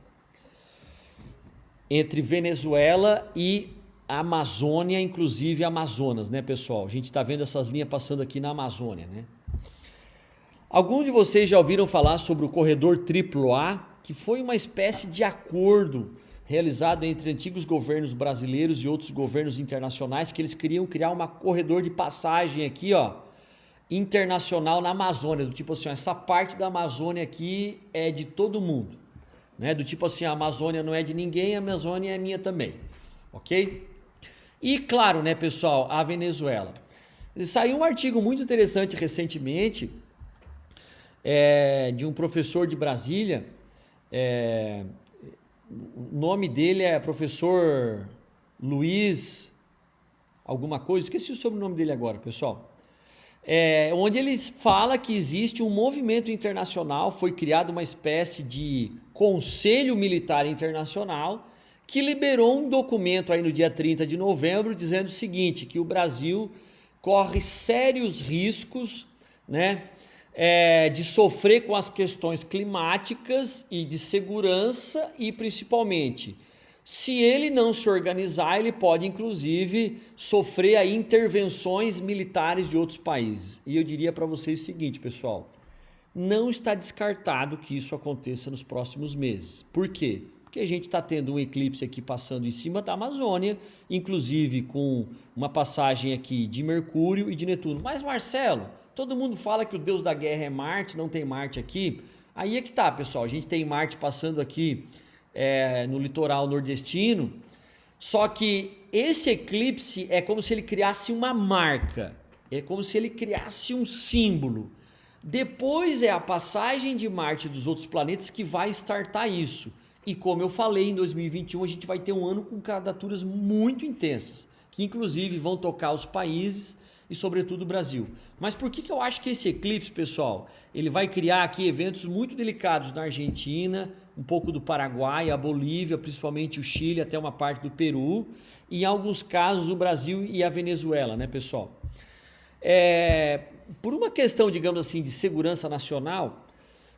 Entre Venezuela e a Amazônia, inclusive Amazonas, né, pessoal? A gente está vendo essas linhas passando aqui na Amazônia, né? Alguns de vocês já ouviram falar sobre o corredor AAA, que foi uma espécie de acordo realizado entre antigos governos brasileiros e outros governos internacionais, que eles queriam criar um corredor de passagem aqui, ó, internacional na Amazônia, do tipo assim, ó, essa parte da Amazônia aqui é de todo mundo, né? Do tipo assim, a Amazônia não é de ninguém, a Amazônia é minha também. ok? E claro, né, pessoal, a Venezuela. Saiu um artigo muito interessante recentemente de um professor de Brasília. O nome dele é professor Luiz alguma coisa, esqueci o sobrenome dele agora, pessoal. Onde ele fala que existe um movimento internacional, foi criada uma espécie de Conselho Militar Internacional, que liberou um documento aí no dia 30 de novembro, dizendo o seguinte, que o Brasil corre sérios riscos, né, de sofrer com as questões climáticas e de segurança e principalmente, se ele não se organizar, ele pode inclusive sofrer aí intervenções militares de outros países. E eu diria para vocês o seguinte, pessoal, não está descartado que isso aconteça nos próximos meses. Por quê? Porque a gente está tendo um eclipse aqui passando em cima da Amazônia, inclusive com uma passagem aqui de Mercúrio e de Netuno. Mas Marcelo, todo mundo fala que o deus da guerra é Marte, não tem Marte aqui. Aí é que tá, pessoal, a gente tem Marte passando aqui no litoral nordestino, só que esse eclipse é como se ele criasse uma marca, é como se ele criasse um símbolo. Depois é a passagem de Marte e dos outros planetas que vai startar isso. E como eu falei, em 2021 a gente vai ter um ano com quadraturas muito intensas, que inclusive vão tocar os países e sobretudo o Brasil. Mas por que eu acho que esse eclipse, pessoal, ele vai criar aqui eventos muito delicados na Argentina, um pouco do Paraguai, a Bolívia, principalmente o Chile, até uma parte do Peru, e em alguns casos o Brasil e a Venezuela, né, pessoal? Por uma questão, digamos assim, de segurança nacional,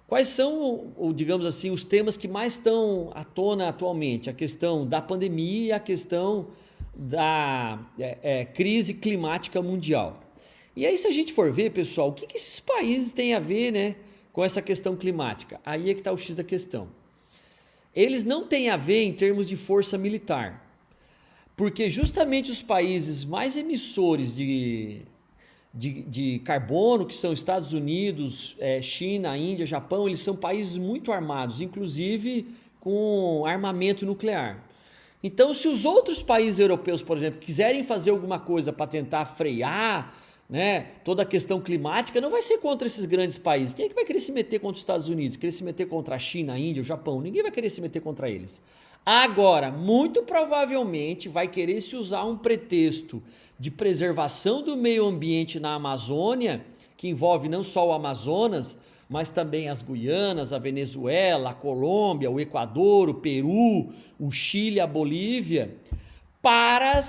quais são, digamos assim, os temas que mais estão à tona atualmente? A questão da pandemia e a questão da crise climática mundial. E aí, se a gente for ver, pessoal, o que esses países têm a ver, né, com essa questão climática? Aí é que está o X da questão. Eles não têm a ver em termos de força militar, porque justamente os países mais emissores de carbono, que são Estados Unidos, China, Índia, Japão, eles são países muito armados, inclusive com armamento nuclear. Então, se os outros países europeus, por exemplo, quiserem fazer alguma coisa para tentar frear, né, toda a questão climática, não vai ser contra esses grandes países. Quem é que vai querer se meter contra os Estados Unidos? Querer se meter contra a China, a Índia, o Japão? Ninguém vai querer se meter contra eles. Agora, muito provavelmente vai querer se usar um pretexto de preservação do meio ambiente na Amazônia, que envolve não só o Amazonas, mas também as Guianas, a Venezuela, a Colômbia, o Equador, o Peru, o Chile, a Bolívia, para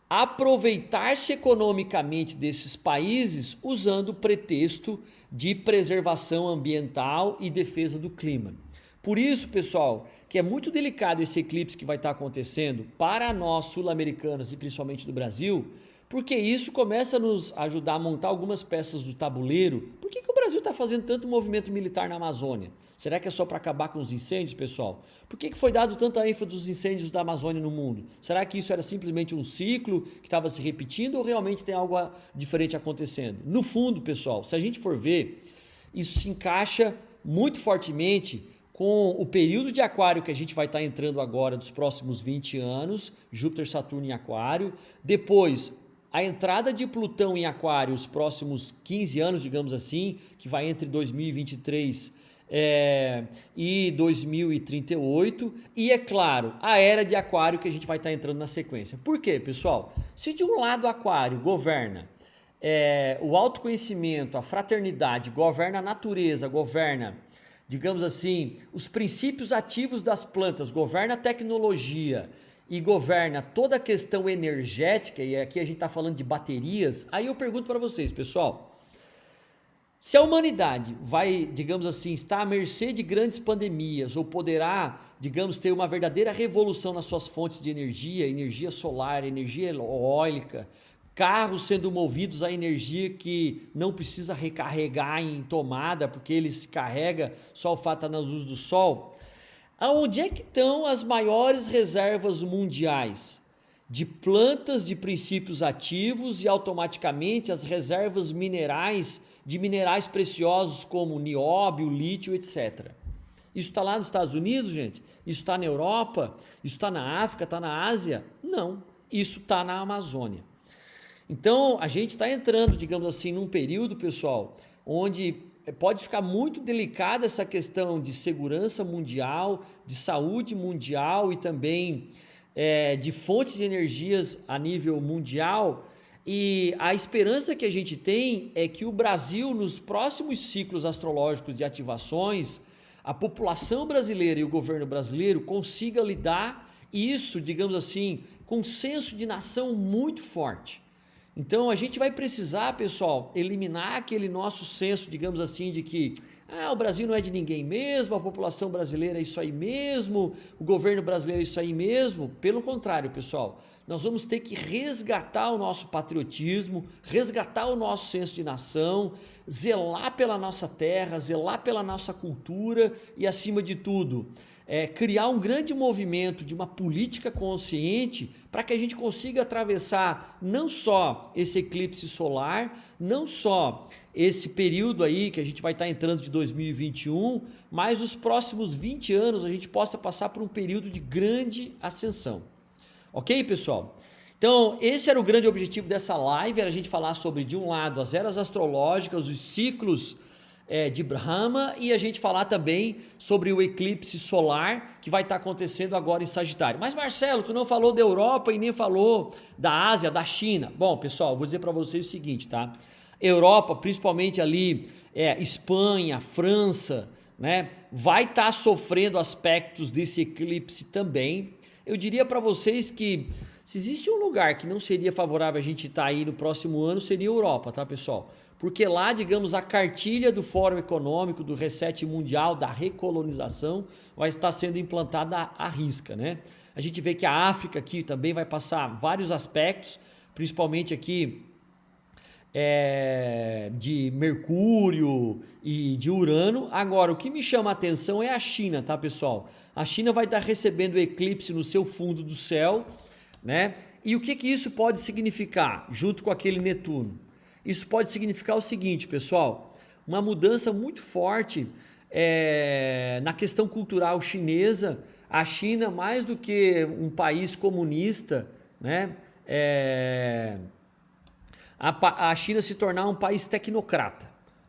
aproveitar-se economicamente desses países usando o pretexto de preservação ambiental e defesa do clima. Por isso, pessoal, que é muito delicado esse eclipse que vai estar acontecendo para nós sul-americanos e principalmente do Brasil, porque isso começa a nos ajudar a montar algumas peças do tabuleiro. Por que o Brasil está fazendo tanto movimento militar na Amazônia? Será que é só para acabar com os incêndios, pessoal? Por que foi dado tanta ênfase dos incêndios da Amazônia no mundo? Será que isso era simplesmente um ciclo que estava se repetindo ou realmente tem algo diferente acontecendo? No fundo, pessoal, se a gente for ver, isso se encaixa muito fortemente com o período de aquário que a gente vai estar entrando agora dos próximos 20 anos, Júpiter, Saturno em aquário, depois a entrada de Plutão em aquário os próximos 15 anos, digamos assim, que vai entre 2023 e 2038, e é claro, a era de aquário que a gente vai estar entrando na sequência. Por quê, pessoal? Se de um lado aquário governa o autoconhecimento, a fraternidade, governa a natureza, governa, digamos assim, os princípios ativos das plantas, governa a tecnologia e governa toda a questão energética, e aqui a gente está falando de baterias, aí eu pergunto para vocês, pessoal, se a humanidade vai, digamos assim, estar à mercê de grandes pandemias ou poderá, digamos, ter uma verdadeira revolução nas suas fontes de energia, energia solar, energia eólica, carros sendo movidos a energia que não precisa recarregar em tomada, porque ele se carrega só o fato da luz do sol. Aonde é que estão as maiores reservas mundiais de plantas de princípios ativos e automaticamente as reservas minerais de minerais preciosos como nióbio, lítio, etc. Isso está lá nos Estados Unidos, gente? Isso está na Europa? Isso está na África? Está na Ásia? Não, isso está na Amazônia. Então, a gente está entrando, digamos assim, num período, pessoal, onde pode ficar muito delicada essa questão de segurança mundial, de saúde mundial e também de fontes de energias a nível mundial. E a esperança que a gente tem é que o Brasil, nos próximos ciclos astrológicos de ativações, a população brasileira e o governo brasileiro consiga lidar isso, digamos assim, com um senso de nação muito forte. Então a gente vai precisar, pessoal, eliminar aquele nosso senso, digamos assim, de que o Brasil não é de ninguém mesmo, a população brasileira é isso aí mesmo, o governo brasileiro é isso aí mesmo. Pelo contrário, pessoal, nós vamos ter que resgatar o nosso patriotismo, resgatar o nosso senso de nação, zelar pela nossa terra, zelar pela nossa cultura e, acima de tudo, criar um grande movimento de uma política consciente para que a gente consiga atravessar não só esse eclipse solar, não só esse período aí que a gente vai estar entrando de 2021, mas os próximos 20 anos a gente possa passar por um período de grande ascensão. Ok, pessoal? Então, esse era o grande objetivo dessa live, era a gente falar sobre, de um lado, as eras astrológicas, os ciclos de Brahma, e a gente falar também sobre o eclipse solar que vai estar acontecendo agora em Sagitário. Mas Marcelo, tu não falou da Europa e nem falou da Ásia, da China. Bom, pessoal, vou dizer para vocês o seguinte, tá? Europa, principalmente ali, Espanha, França, né, vai estar sofrendo aspectos desse eclipse também. Eu diria para vocês que se existe um lugar que não seria favorável a gente estar aí no próximo ano, seria a Europa, tá, pessoal? Porque lá, digamos, a cartilha do Fórum Econômico, do Reset Mundial, da recolonização, vai estar sendo implantada à risca, né? A gente vê que a África aqui também vai passar vários aspectos, principalmente aqui de Mercúrio e de Urano. Agora, o que me chama a atenção é a China, tá, pessoal? A China vai estar recebendo o eclipse no seu fundo do céu, né? E o que isso pode significar, junto com aquele Netuno? Isso pode significar o seguinte, pessoal, uma mudança muito forte na questão cultural chinesa. A China, mais do que um país comunista, né? A China se tornar um país tecnocrata,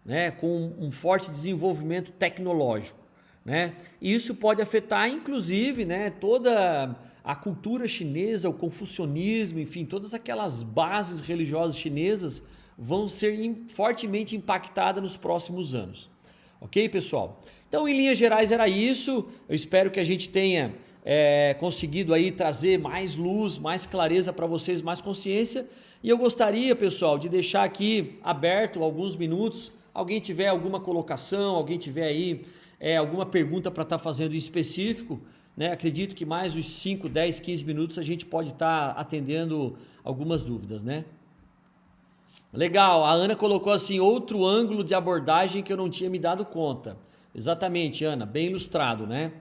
né? Com um forte desenvolvimento tecnológico, né? E isso pode afetar, inclusive, né, toda a cultura chinesa, o confucionismo, enfim, todas aquelas bases religiosas chinesas vão ser fortemente impactadas nos próximos anos. Ok, pessoal? Então, em linhas gerais, era isso. Eu espero que a gente tenha conseguido aí trazer mais luz, mais clareza para vocês, mais consciência. E eu gostaria, pessoal, de deixar aqui aberto alguns minutos. Alguém tiver alguma colocação, alguém tiver aí alguma pergunta para estar fazendo em específico, né? Acredito que mais uns 5, 10, 15 minutos a gente pode estar atendendo algumas dúvidas, né? Legal, a Ana colocou assim, outro ângulo de abordagem que eu não tinha me dado conta. Exatamente, Ana, bem ilustrado, né?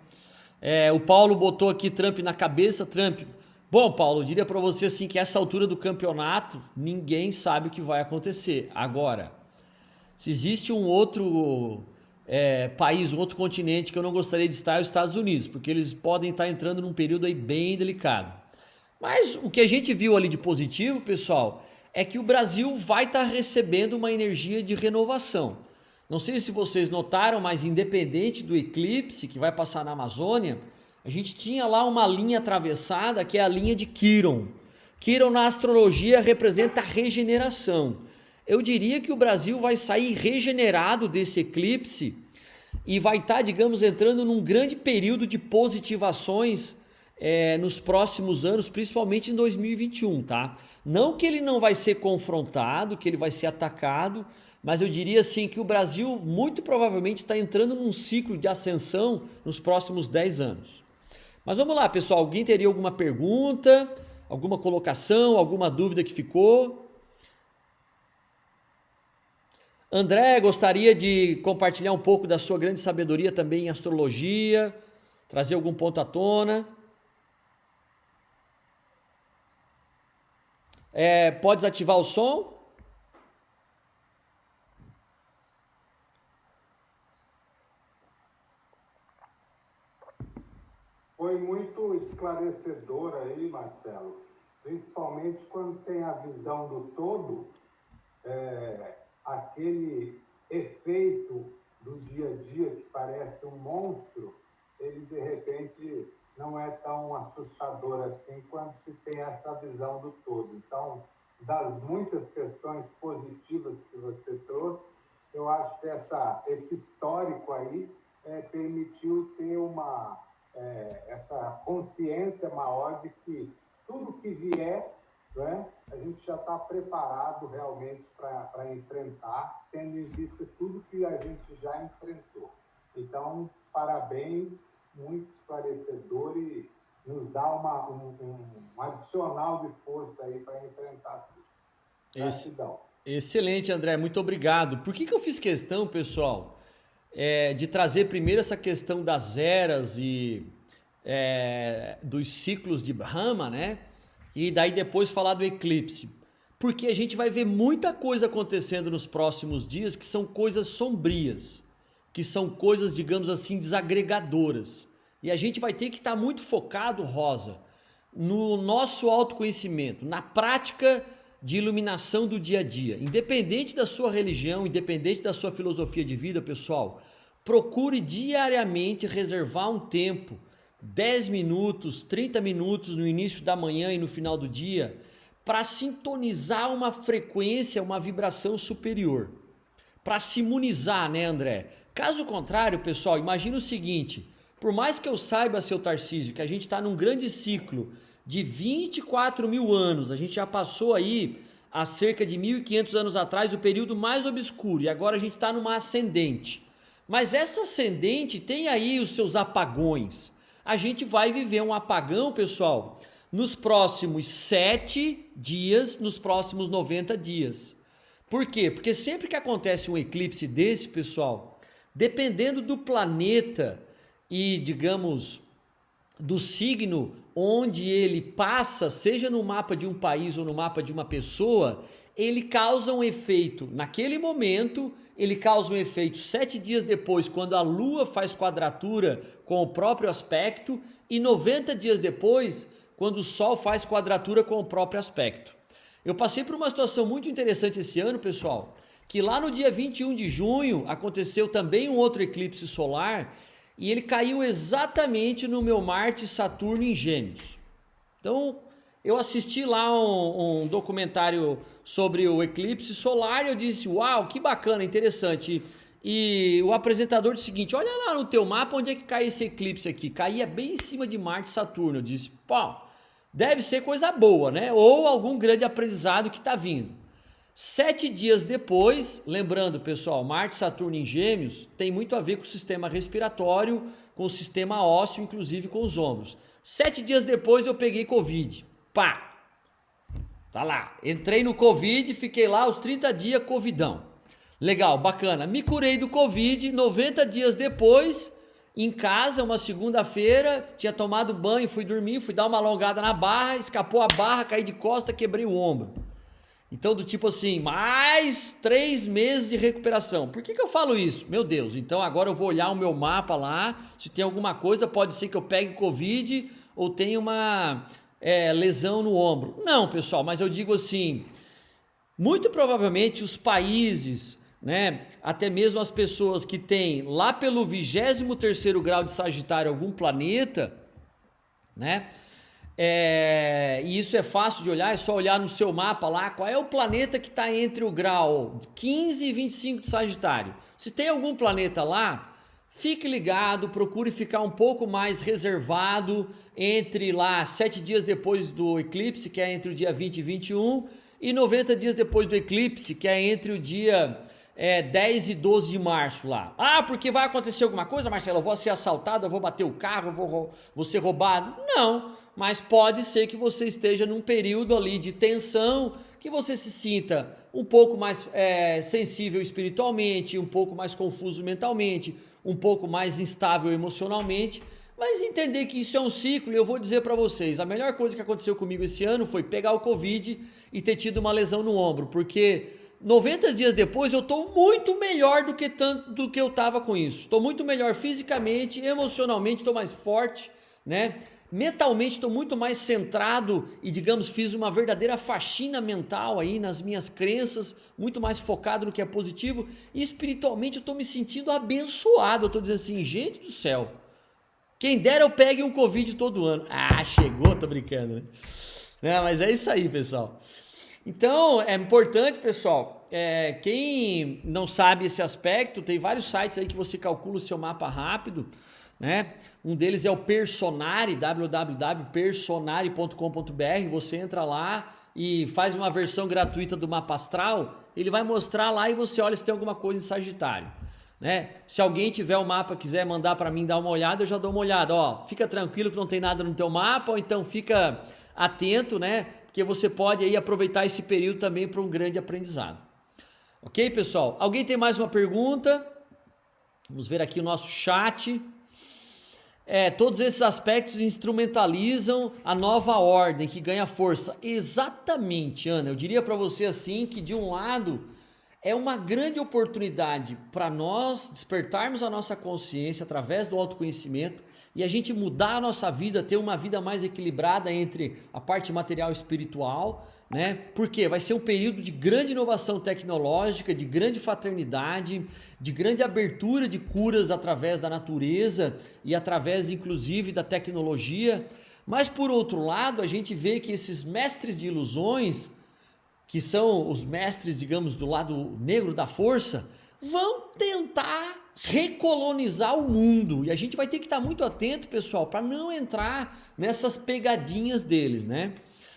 O Paulo botou aqui Trump na cabeça, Trump. Bom, Paulo, eu diria para você assim que essa altura do campeonato, ninguém sabe o que vai acontecer. Agora, se existe um outro país, um outro continente que eu não gostaria de estar, é os Estados Unidos, porque eles podem estar entrando num período aí bem delicado. Mas o que a gente viu ali de positivo, pessoal, é que o Brasil vai estar recebendo uma energia de renovação. Não sei se vocês notaram, mas independente do eclipse que vai passar na Amazônia, a gente tinha lá uma linha atravessada que é a linha de Quiron. Quiron na astrologia representa a regeneração. Eu diria que o Brasil vai sair regenerado desse eclipse e vai estar, digamos, entrando num grande período de positivações nos próximos anos, principalmente em 2021, tá? Não que ele não vai ser confrontado, que ele vai ser atacado, mas eu diria assim que o Brasil muito provavelmente está entrando num ciclo de ascensão nos próximos 10 anos. Mas vamos lá, pessoal, alguém teria alguma pergunta, alguma colocação, alguma dúvida que ficou? André, gostaria de compartilhar um pouco da sua grande sabedoria também em astrologia, trazer algum ponto à tona? Pode desativar o som? esclarecedor aí, Marcelo, principalmente quando tem a visão do todo, aquele efeito do dia a dia que parece um monstro, ele de repente não é tão assustador assim quando se tem essa visão do todo. Então, das muitas questões positivas que você trouxe, eu acho que esse histórico aí permitiu ter essa consciência maior de que tudo que vier, né, a gente já está preparado realmente para enfrentar, tendo em vista tudo que a gente já enfrentou. Então, parabéns, muito esclarecedor e nos dá um adicional de força aí para enfrentar tudo. Gratidão. Excelente, André, muito obrigado. Por que eu fiz questão, pessoal, de trazer primeiro essa questão das eras e dos ciclos de Brahma, né? E daí depois falar do eclipse. Porque a gente vai ver muita coisa acontecendo nos próximos dias que são coisas sombrias, que são coisas, digamos assim, desagregadoras. E a gente vai ter que estar muito focado, Rosa, no nosso autoconhecimento, na prática de iluminação do dia a dia. Independente da sua religião, independente da sua filosofia de vida, pessoal, procure diariamente reservar um tempo, 10 minutos, 30 minutos no início da manhã e no final do dia, para sintonizar uma frequência, uma vibração superior. Para se imunizar, né, André? Caso contrário, pessoal, imagine o seguinte: por mais que eu saiba, seu Tarcísio, que a gente está num grande ciclo de 24 mil anos, a gente já passou aí há cerca de 1.500 anos atrás o período mais obscuro e agora a gente está numa ascendente. Mas essa ascendente tem aí os seus apagões. A gente vai viver um apagão, pessoal, nos próximos 7 dias, nos próximos 90 dias. Por quê? Porque sempre que acontece um eclipse desse, pessoal, dependendo do planeta e, digamos, do signo onde ele passa, seja no mapa de um país ou no mapa de uma pessoa, ele causa um efeito naquele momento, ele causa um efeito 7 dias depois, quando a Lua faz quadratura com o próprio aspecto, e 90 dias depois, quando o Sol faz quadratura com o próprio aspecto. Eu passei por uma situação muito interessante esse ano, pessoal, que lá no dia 21 de junho aconteceu também um outro eclipse solar, e ele caiu exatamente no meu Marte Saturno em Gêmeos. Então, eu assisti lá um documentário sobre o eclipse solar e eu disse, uau, que bacana, interessante. E o apresentador disse o seguinte, olha lá no teu mapa onde é que cai esse eclipse aqui. Caía bem em cima de Marte Saturno. Eu disse, pô, deve ser coisa boa, né? Ou algum grande aprendizado que está vindo. 7 dias depois, lembrando, pessoal, Marte, Saturno em Gêmeos tem muito a ver com o sistema respiratório, com o sistema ósseo, inclusive com os ombros. 7 dias depois eu peguei Covid. Pá! Tá lá. Entrei no Covid, fiquei lá os 30 dias covidão. Legal, bacana. Me curei do Covid, 90 dias depois, em casa, uma segunda-feira, tinha tomado banho, fui dormir, fui dar uma alongada na barra, escapou a barra, caí de costa, quebrei o ombro. Então, do tipo assim, mais 3 meses de recuperação. Por que eu falo isso? Meu Deus, então agora eu vou olhar o meu mapa lá, se tem alguma coisa, pode ser que eu pegue Covid ou tenha uma lesão no ombro. Não, pessoal, mas eu digo assim, muito provavelmente os países, né, até mesmo as pessoas que têm lá pelo 23º grau de Sagitário algum planeta, né, e isso é fácil de olhar, é só olhar no seu mapa lá, qual é o planeta que está entre o grau 15 e 25 de Sagitário. Se tem algum planeta lá, fique ligado, procure ficar um pouco mais reservado entre lá 7 dias depois do eclipse, que é entre o dia 20 e 21, e 90 dias depois do eclipse, que é entre o dia 10 e 12 de março lá. Ah, porque vai acontecer alguma coisa, Marcelo? Eu vou ser assaltado, eu vou bater o carro, eu vou ser roubado? Não. Mas pode ser que você esteja num período ali de tensão, que você se sinta um pouco mais sensível espiritualmente, um pouco mais confuso mentalmente, um pouco mais instável emocionalmente, mas entender que isso é um ciclo. E eu vou dizer para vocês, a melhor coisa que aconteceu comigo esse ano foi pegar o Covid e ter tido uma lesão no ombro, porque 90 dias depois eu estou muito melhor do que eu estava com isso, estou muito melhor fisicamente, emocionalmente, estou mais forte, né? mentalmente estou muito mais centrado e, digamos, fiz uma verdadeira faxina mental aí nas minhas crenças, muito mais focado no que é positivo, e espiritualmente eu estou me sentindo abençoado. Eu estou dizendo assim, gente do céu, quem dera eu pegue um Covid todo ano. Ah, chegou, tô brincando, né? Mas é isso aí, pessoal. Então, é importante, pessoal, quem não sabe esse aspecto, tem vários sites aí que você calcula o seu mapa rápido, né? Um deles é o Personari, www.personari.com.br. Você entra lá e faz uma versão gratuita do mapa astral, ele vai mostrar lá e você olha se tem alguma coisa em Sagitário, né? Se alguém tiver o mapa, quiser mandar para mim dar uma olhada, eu já dou uma olhada. Ó, fica tranquilo que não tem nada no teu mapa, ou então fica atento, né? Porque você pode aí aproveitar esse período também para um grande aprendizado. Ok, pessoal? Alguém tem mais uma pergunta? Vamos ver aqui o nosso chat. Todos esses aspectos instrumentalizam a nova ordem que ganha força. Exatamente, Ana. Eu diria para você assim que de um lado é uma grande oportunidade para nós despertarmos a nossa consciência através do autoconhecimento e a gente mudar a nossa vida, ter uma vida mais equilibrada entre a parte material e espiritual, né? Porque vai ser um período de grande inovação tecnológica, de grande fraternidade, de grande abertura de curas através da natureza e através inclusive da tecnologia. Mas por outro lado, a gente vê que esses mestres de ilusões, que são os mestres, digamos, do lado negro da força, vão tentar recolonizar o mundo. E a gente vai ter que estar muito atento, pessoal, para não entrar nessas pegadinhas deles, né?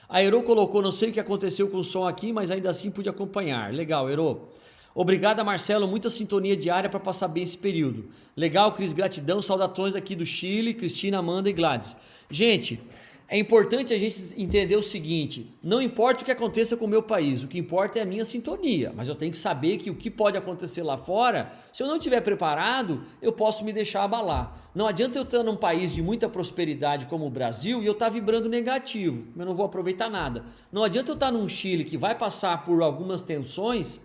A Ero colocou, não sei o que aconteceu com o som aqui, mas ainda assim pude acompanhar. Legal, Ero. Obrigado, Marcelo, muita sintonia diária para passar bem esse período. Legal, Cris, gratidão, saudações aqui do Chile, Cristina, Amanda e Gladys. Gente, é importante a gente entender o seguinte, não importa o que aconteça com o meu país, o que importa é a minha sintonia, mas eu tenho que saber que o que pode acontecer lá fora, se eu não estiver preparado, eu posso me deixar abalar. Não adianta eu estar num país de muita prosperidade como o Brasil e eu estar vibrando negativo, eu não vou aproveitar nada. Não adianta eu estar num Chile que vai passar por algumas tensões,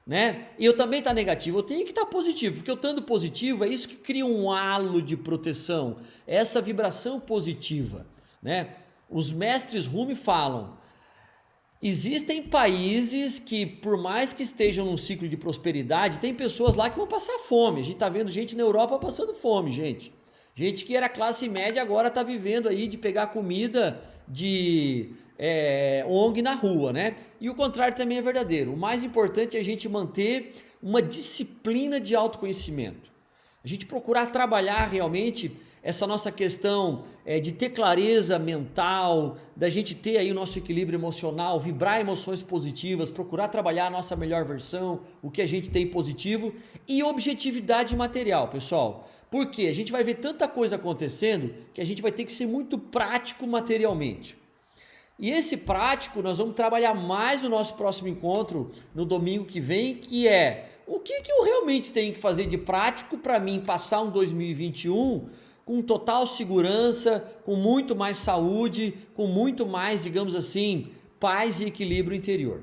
né? E eu também estar negativo, eu tenho que estar positivo, porque eu estando positivo é isso que cria um halo de proteção, é essa vibração positiva, né? Os mestres Rumi falam, existem países que por mais que estejam num ciclo de prosperidade, tem pessoas lá que vão passar fome. A gente tá vendo gente na Europa passando fome, gente que era classe média agora está vivendo aí de pegar comida de ONG na rua, né? E o contrário também é verdadeiro. O mais importante é a gente manter uma disciplina de autoconhecimento, a gente procurar trabalhar realmente essa nossa questão de ter clareza mental, da gente ter aí o nosso equilíbrio emocional, vibrar emoções positivas, procurar trabalhar a nossa melhor versão, o que a gente tem positivo e objetividade material, pessoal. Porque a gente vai ver tanta coisa acontecendo que a gente vai ter que ser muito prático materialmente. E esse prático nós vamos trabalhar mais no nosso próximo encontro, no domingo que vem, que é o que eu realmente tenho que fazer de prático para mim passar um 2021 com total segurança, com muito mais saúde, com muito mais, digamos assim, paz e equilíbrio interior.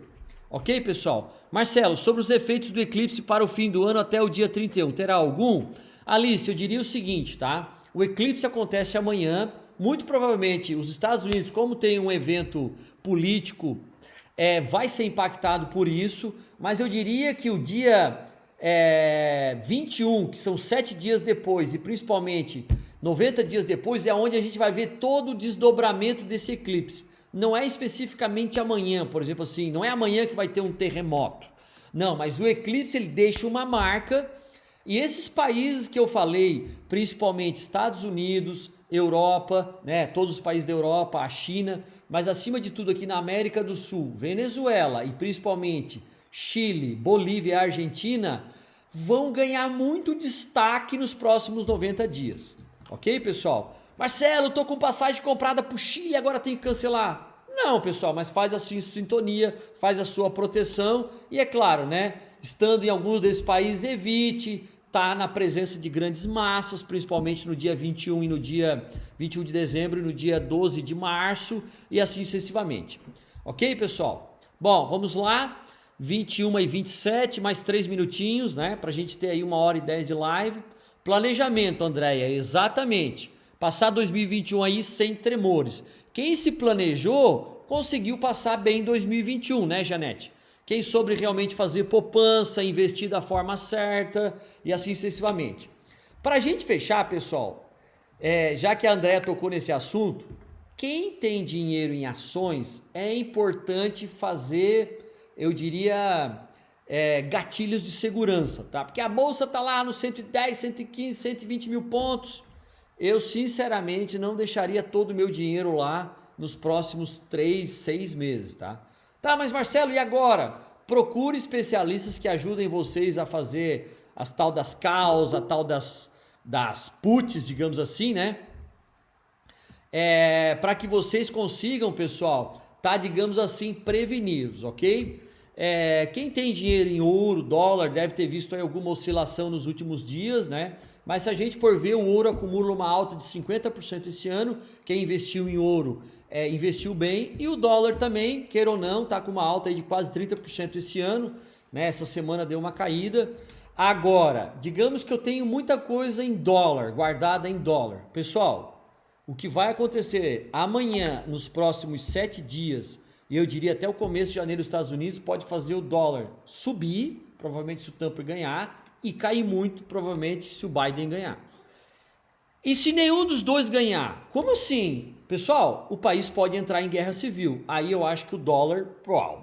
Ok, pessoal? Marcelo, sobre os efeitos do eclipse para o fim do ano até o dia 31, terá algum? Alice, eu diria o seguinte, tá? O eclipse acontece amanhã, muito provavelmente os Estados Unidos, como tem um evento político, vai ser impactado por isso, mas eu diria que o dia 21, que são 7 dias depois, e principalmente 90 dias depois, é onde a gente vai ver todo o desdobramento desse eclipse. Não é especificamente amanhã, por exemplo assim, não é amanhã que vai ter um terremoto. Não, mas o eclipse ele deixa uma marca, e esses países que eu falei, principalmente Estados Unidos, Europa, né, todos os países da Europa, a China, mas acima de tudo aqui na América do Sul, Venezuela e principalmente Chile, Bolívia e Argentina, vão ganhar muito destaque nos próximos 90 dias. Ok, pessoal? Marcelo, tô com passagem comprada pro Chile, agora tem que cancelar. Não, pessoal, mas faz a sua sintonia, faz a sua proteção e é claro, né? Estando em alguns desses países, evite estar na presença de grandes massas, principalmente no dia 21 e no dia 21 de dezembro e no dia 12 de março e assim sucessivamente. Ok, pessoal? Bom, vamos lá. 21h27, mais 3 minutinhos, né? Pra gente ter aí 1h10 de live. Planejamento, Andréia, exatamente. Passar 2021 aí sem tremores. Quem se planejou, conseguiu passar bem 2021, né, Janete? Quem soube realmente fazer poupança, investir da forma certa e assim sucessivamente. Para a gente fechar, pessoal, já que a Andréa tocou nesse assunto, quem tem dinheiro em ações, é importante fazer, eu diria, gatilhos de segurança, tá? Porque a bolsa tá lá no 110, 115, 120 mil pontos. Eu, sinceramente, não deixaria todo o meu dinheiro lá nos próximos 3, 6 meses, tá? Tá, mas Marcelo, e agora? Procure especialistas que ajudem vocês a fazer as tal das calls, a tal das puts, digamos assim, né? Para que vocês consigam, pessoal, tá, digamos assim, prevenidos, ok? Quem tem dinheiro em ouro, dólar, deve ter visto aí alguma oscilação nos últimos dias, né? Mas se a gente for ver, o ouro acumula uma alta de 50% esse ano. Quem investiu em ouro investiu bem, e o dólar também, queira ou não, tá com uma alta aí de quase 30% esse ano, né? Essa semana deu uma caída. Agora, digamos que eu tenho muita coisa em dólar, guardada em dólar. Pessoal, o que vai acontecer amanhã, nos próximos 7 dias, e eu diria até o começo de janeiro nos Estados Unidos, pode fazer o dólar subir, provavelmente se o Trump ganhar, e cair muito, provavelmente, se o Biden ganhar. E se nenhum dos dois ganhar? Como assim? Pessoal, o país pode entrar em guerra civil. Aí eu acho que o dólar,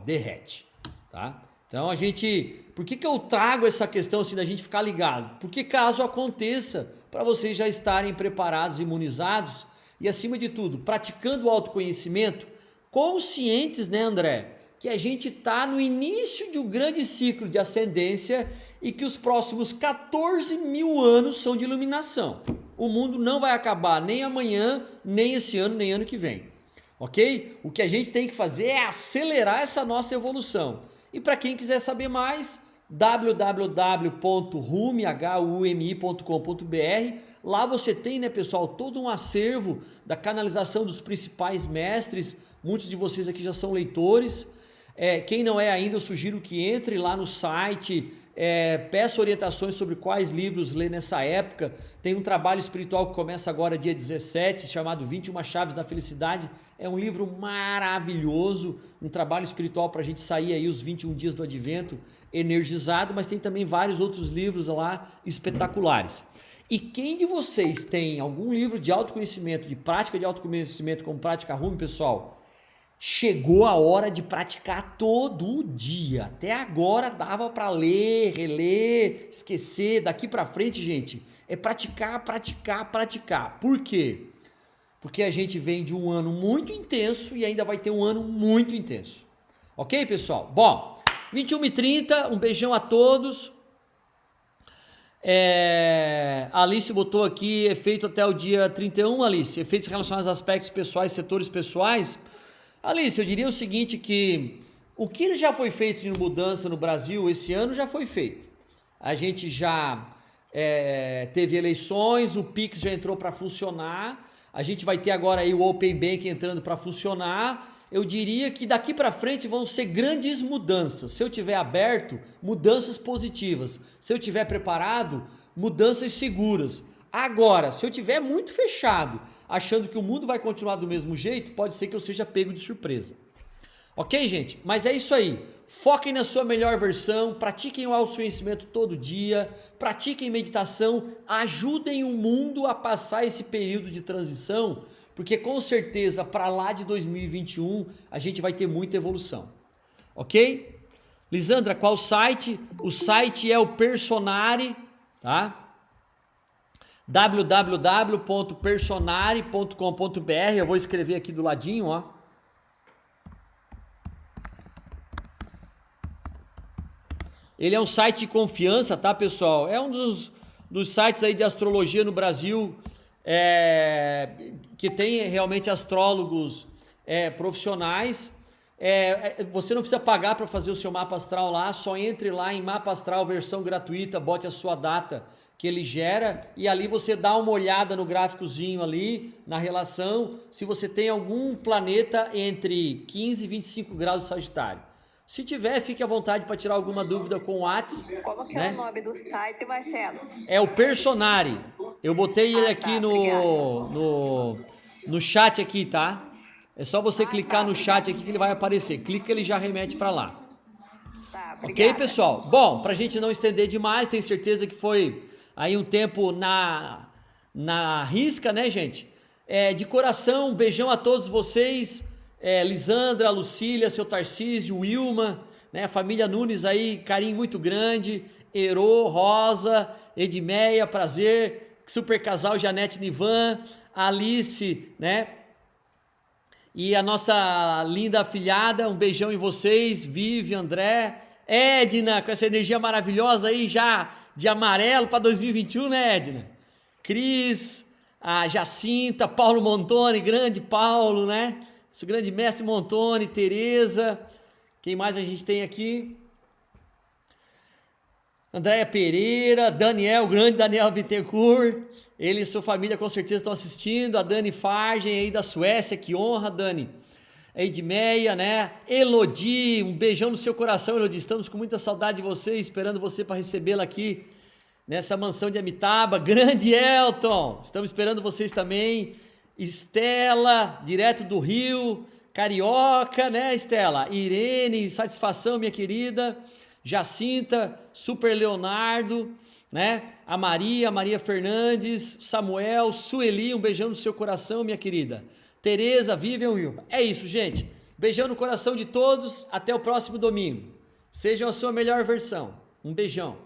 derrete, tá? Então a gente... Por que eu trago essa questão assim da gente ficar ligado? Porque caso aconteça, para vocês já estarem preparados, imunizados e, acima de tudo, praticando o autoconhecimento, conscientes, né, André? Que a gente está no início de um grande ciclo de ascendência e que os próximos 14 mil anos são de iluminação. O mundo não vai acabar nem amanhã, nem esse ano, nem ano que vem. Ok? O que a gente tem que fazer é acelerar essa nossa evolução. E para quem quiser saber mais, www.rumi.com.br. Lá você tem, né, pessoal, todo um acervo da canalização dos principais mestres. Muitos de vocês aqui já são leitores. Quem não é ainda, eu sugiro que entre lá no site, peça orientações sobre quais livros ler nessa época. Tem um trabalho espiritual que começa agora dia 17, chamado 21 Chaves da Felicidade. É um livro maravilhoso, um trabalho espiritual para a gente sair aí os 21 dias do Advento energizado, mas tem também vários outros livros lá espetaculares. E quem de vocês tem algum livro de autoconhecimento, de prática de autoconhecimento como Prática Rumi, pessoal, chegou a hora de praticar todo dia. Até agora dava para ler, reler, esquecer. Daqui para frente, gente, é praticar, praticar, praticar. Por quê? Porque a gente vem de um ano muito intenso e ainda vai ter um ano muito intenso. Ok, pessoal? Bom, 21h30, um beijão a todos. A Alice botou aqui, efeito até o dia 31, Alice, efeitos relacionados a aspectos pessoais, setores pessoais. Alice, eu diria o seguinte, que o que já foi feito de mudança no Brasil esse ano já foi feito. A gente já teve eleições, o Pix já entrou para funcionar, a gente vai ter agora aí o Open Bank entrando para funcionar. Eu diria que daqui para frente vão ser grandes mudanças. Se eu tiver aberto, mudanças positivas. Se eu tiver preparado, mudanças seguras. Agora, se eu tiver muito fechado, achando que o mundo vai continuar do mesmo jeito, pode ser que eu seja pego de surpresa. Ok, gente? Mas é isso aí. Foquem na sua melhor versão, pratiquem o autoconhecimento todo dia, pratiquem meditação, ajudem o mundo a passar esse período de transição, porque com certeza para lá de 2021 a gente vai ter muita evolução. Ok? Lisandra, qual site? O site é o Personare, tá? www.personare.com.br. Eu vou escrever aqui do ladinho, ó. Ele é um site de confiança, tá, pessoal? É um dos sites aí de astrologia no Brasil, que tem realmente astrólogos profissionais. Você não precisa pagar para fazer o seu mapa astral lá, só entre lá em Mapa Astral, versão gratuita, bote a sua data que ele gera e ali você dá uma olhada no gráficozinho ali, na relação, se você tem algum planeta entre 15 e 25 graus de Sagitário. Se tiver, fique à vontade para tirar alguma dúvida com o WhatsApp. Como que né? é o nome do site, Marcelo? É o Personari. Eu botei ele aqui no chat aqui, tá? É só você clicar no chat aqui que ele vai aparecer. Clica, ele já remete para lá. Tá, Ok, pessoal? Bom, pra gente não estender demais, tenho certeza que foi aí um tempo na risca, né, gente? De coração, um beijão a todos vocês. Lisandra, Lucília, seu Tarcísio, Wilma, né? A família Nunes aí, carinho muito grande. Herô, Rosa, Edmeia, prazer. Super casal, Janete Nivan, Alice, né? E a nossa linda afilhada, um beijão em vocês, Vivi, André, Edna, com essa energia maravilhosa aí já de amarelo para 2021, né, Edna? Cris, a Jacinta, Paulo Montoni, grande Paulo, né? Esse grande mestre Montoni, Tereza, quem mais a gente tem aqui? Andréia Pereira, Daniel, grande Daniel Bittencourt, ele e sua família com certeza estão assistindo, a Dani Fargen aí da Suécia, que honra, Dani. A Edmeia, né? Elodie, um beijão no seu coração, Elodie, estamos com muita saudade de você, esperando você para recebê-la aqui nessa mansão de Amitabha. Grande Elton, estamos esperando vocês também. Estela, direto do Rio, carioca, né, Estela? Irene, satisfação, minha querida. Jacinta, Super Leonardo, né? A Maria Fernandes, Samuel, Sueli, um beijão no seu coração, minha querida. Tereza, Vivian, Wilma. É isso, gente. Beijão no coração de todos. Até o próximo domingo. Sejam a sua melhor versão. Um beijão.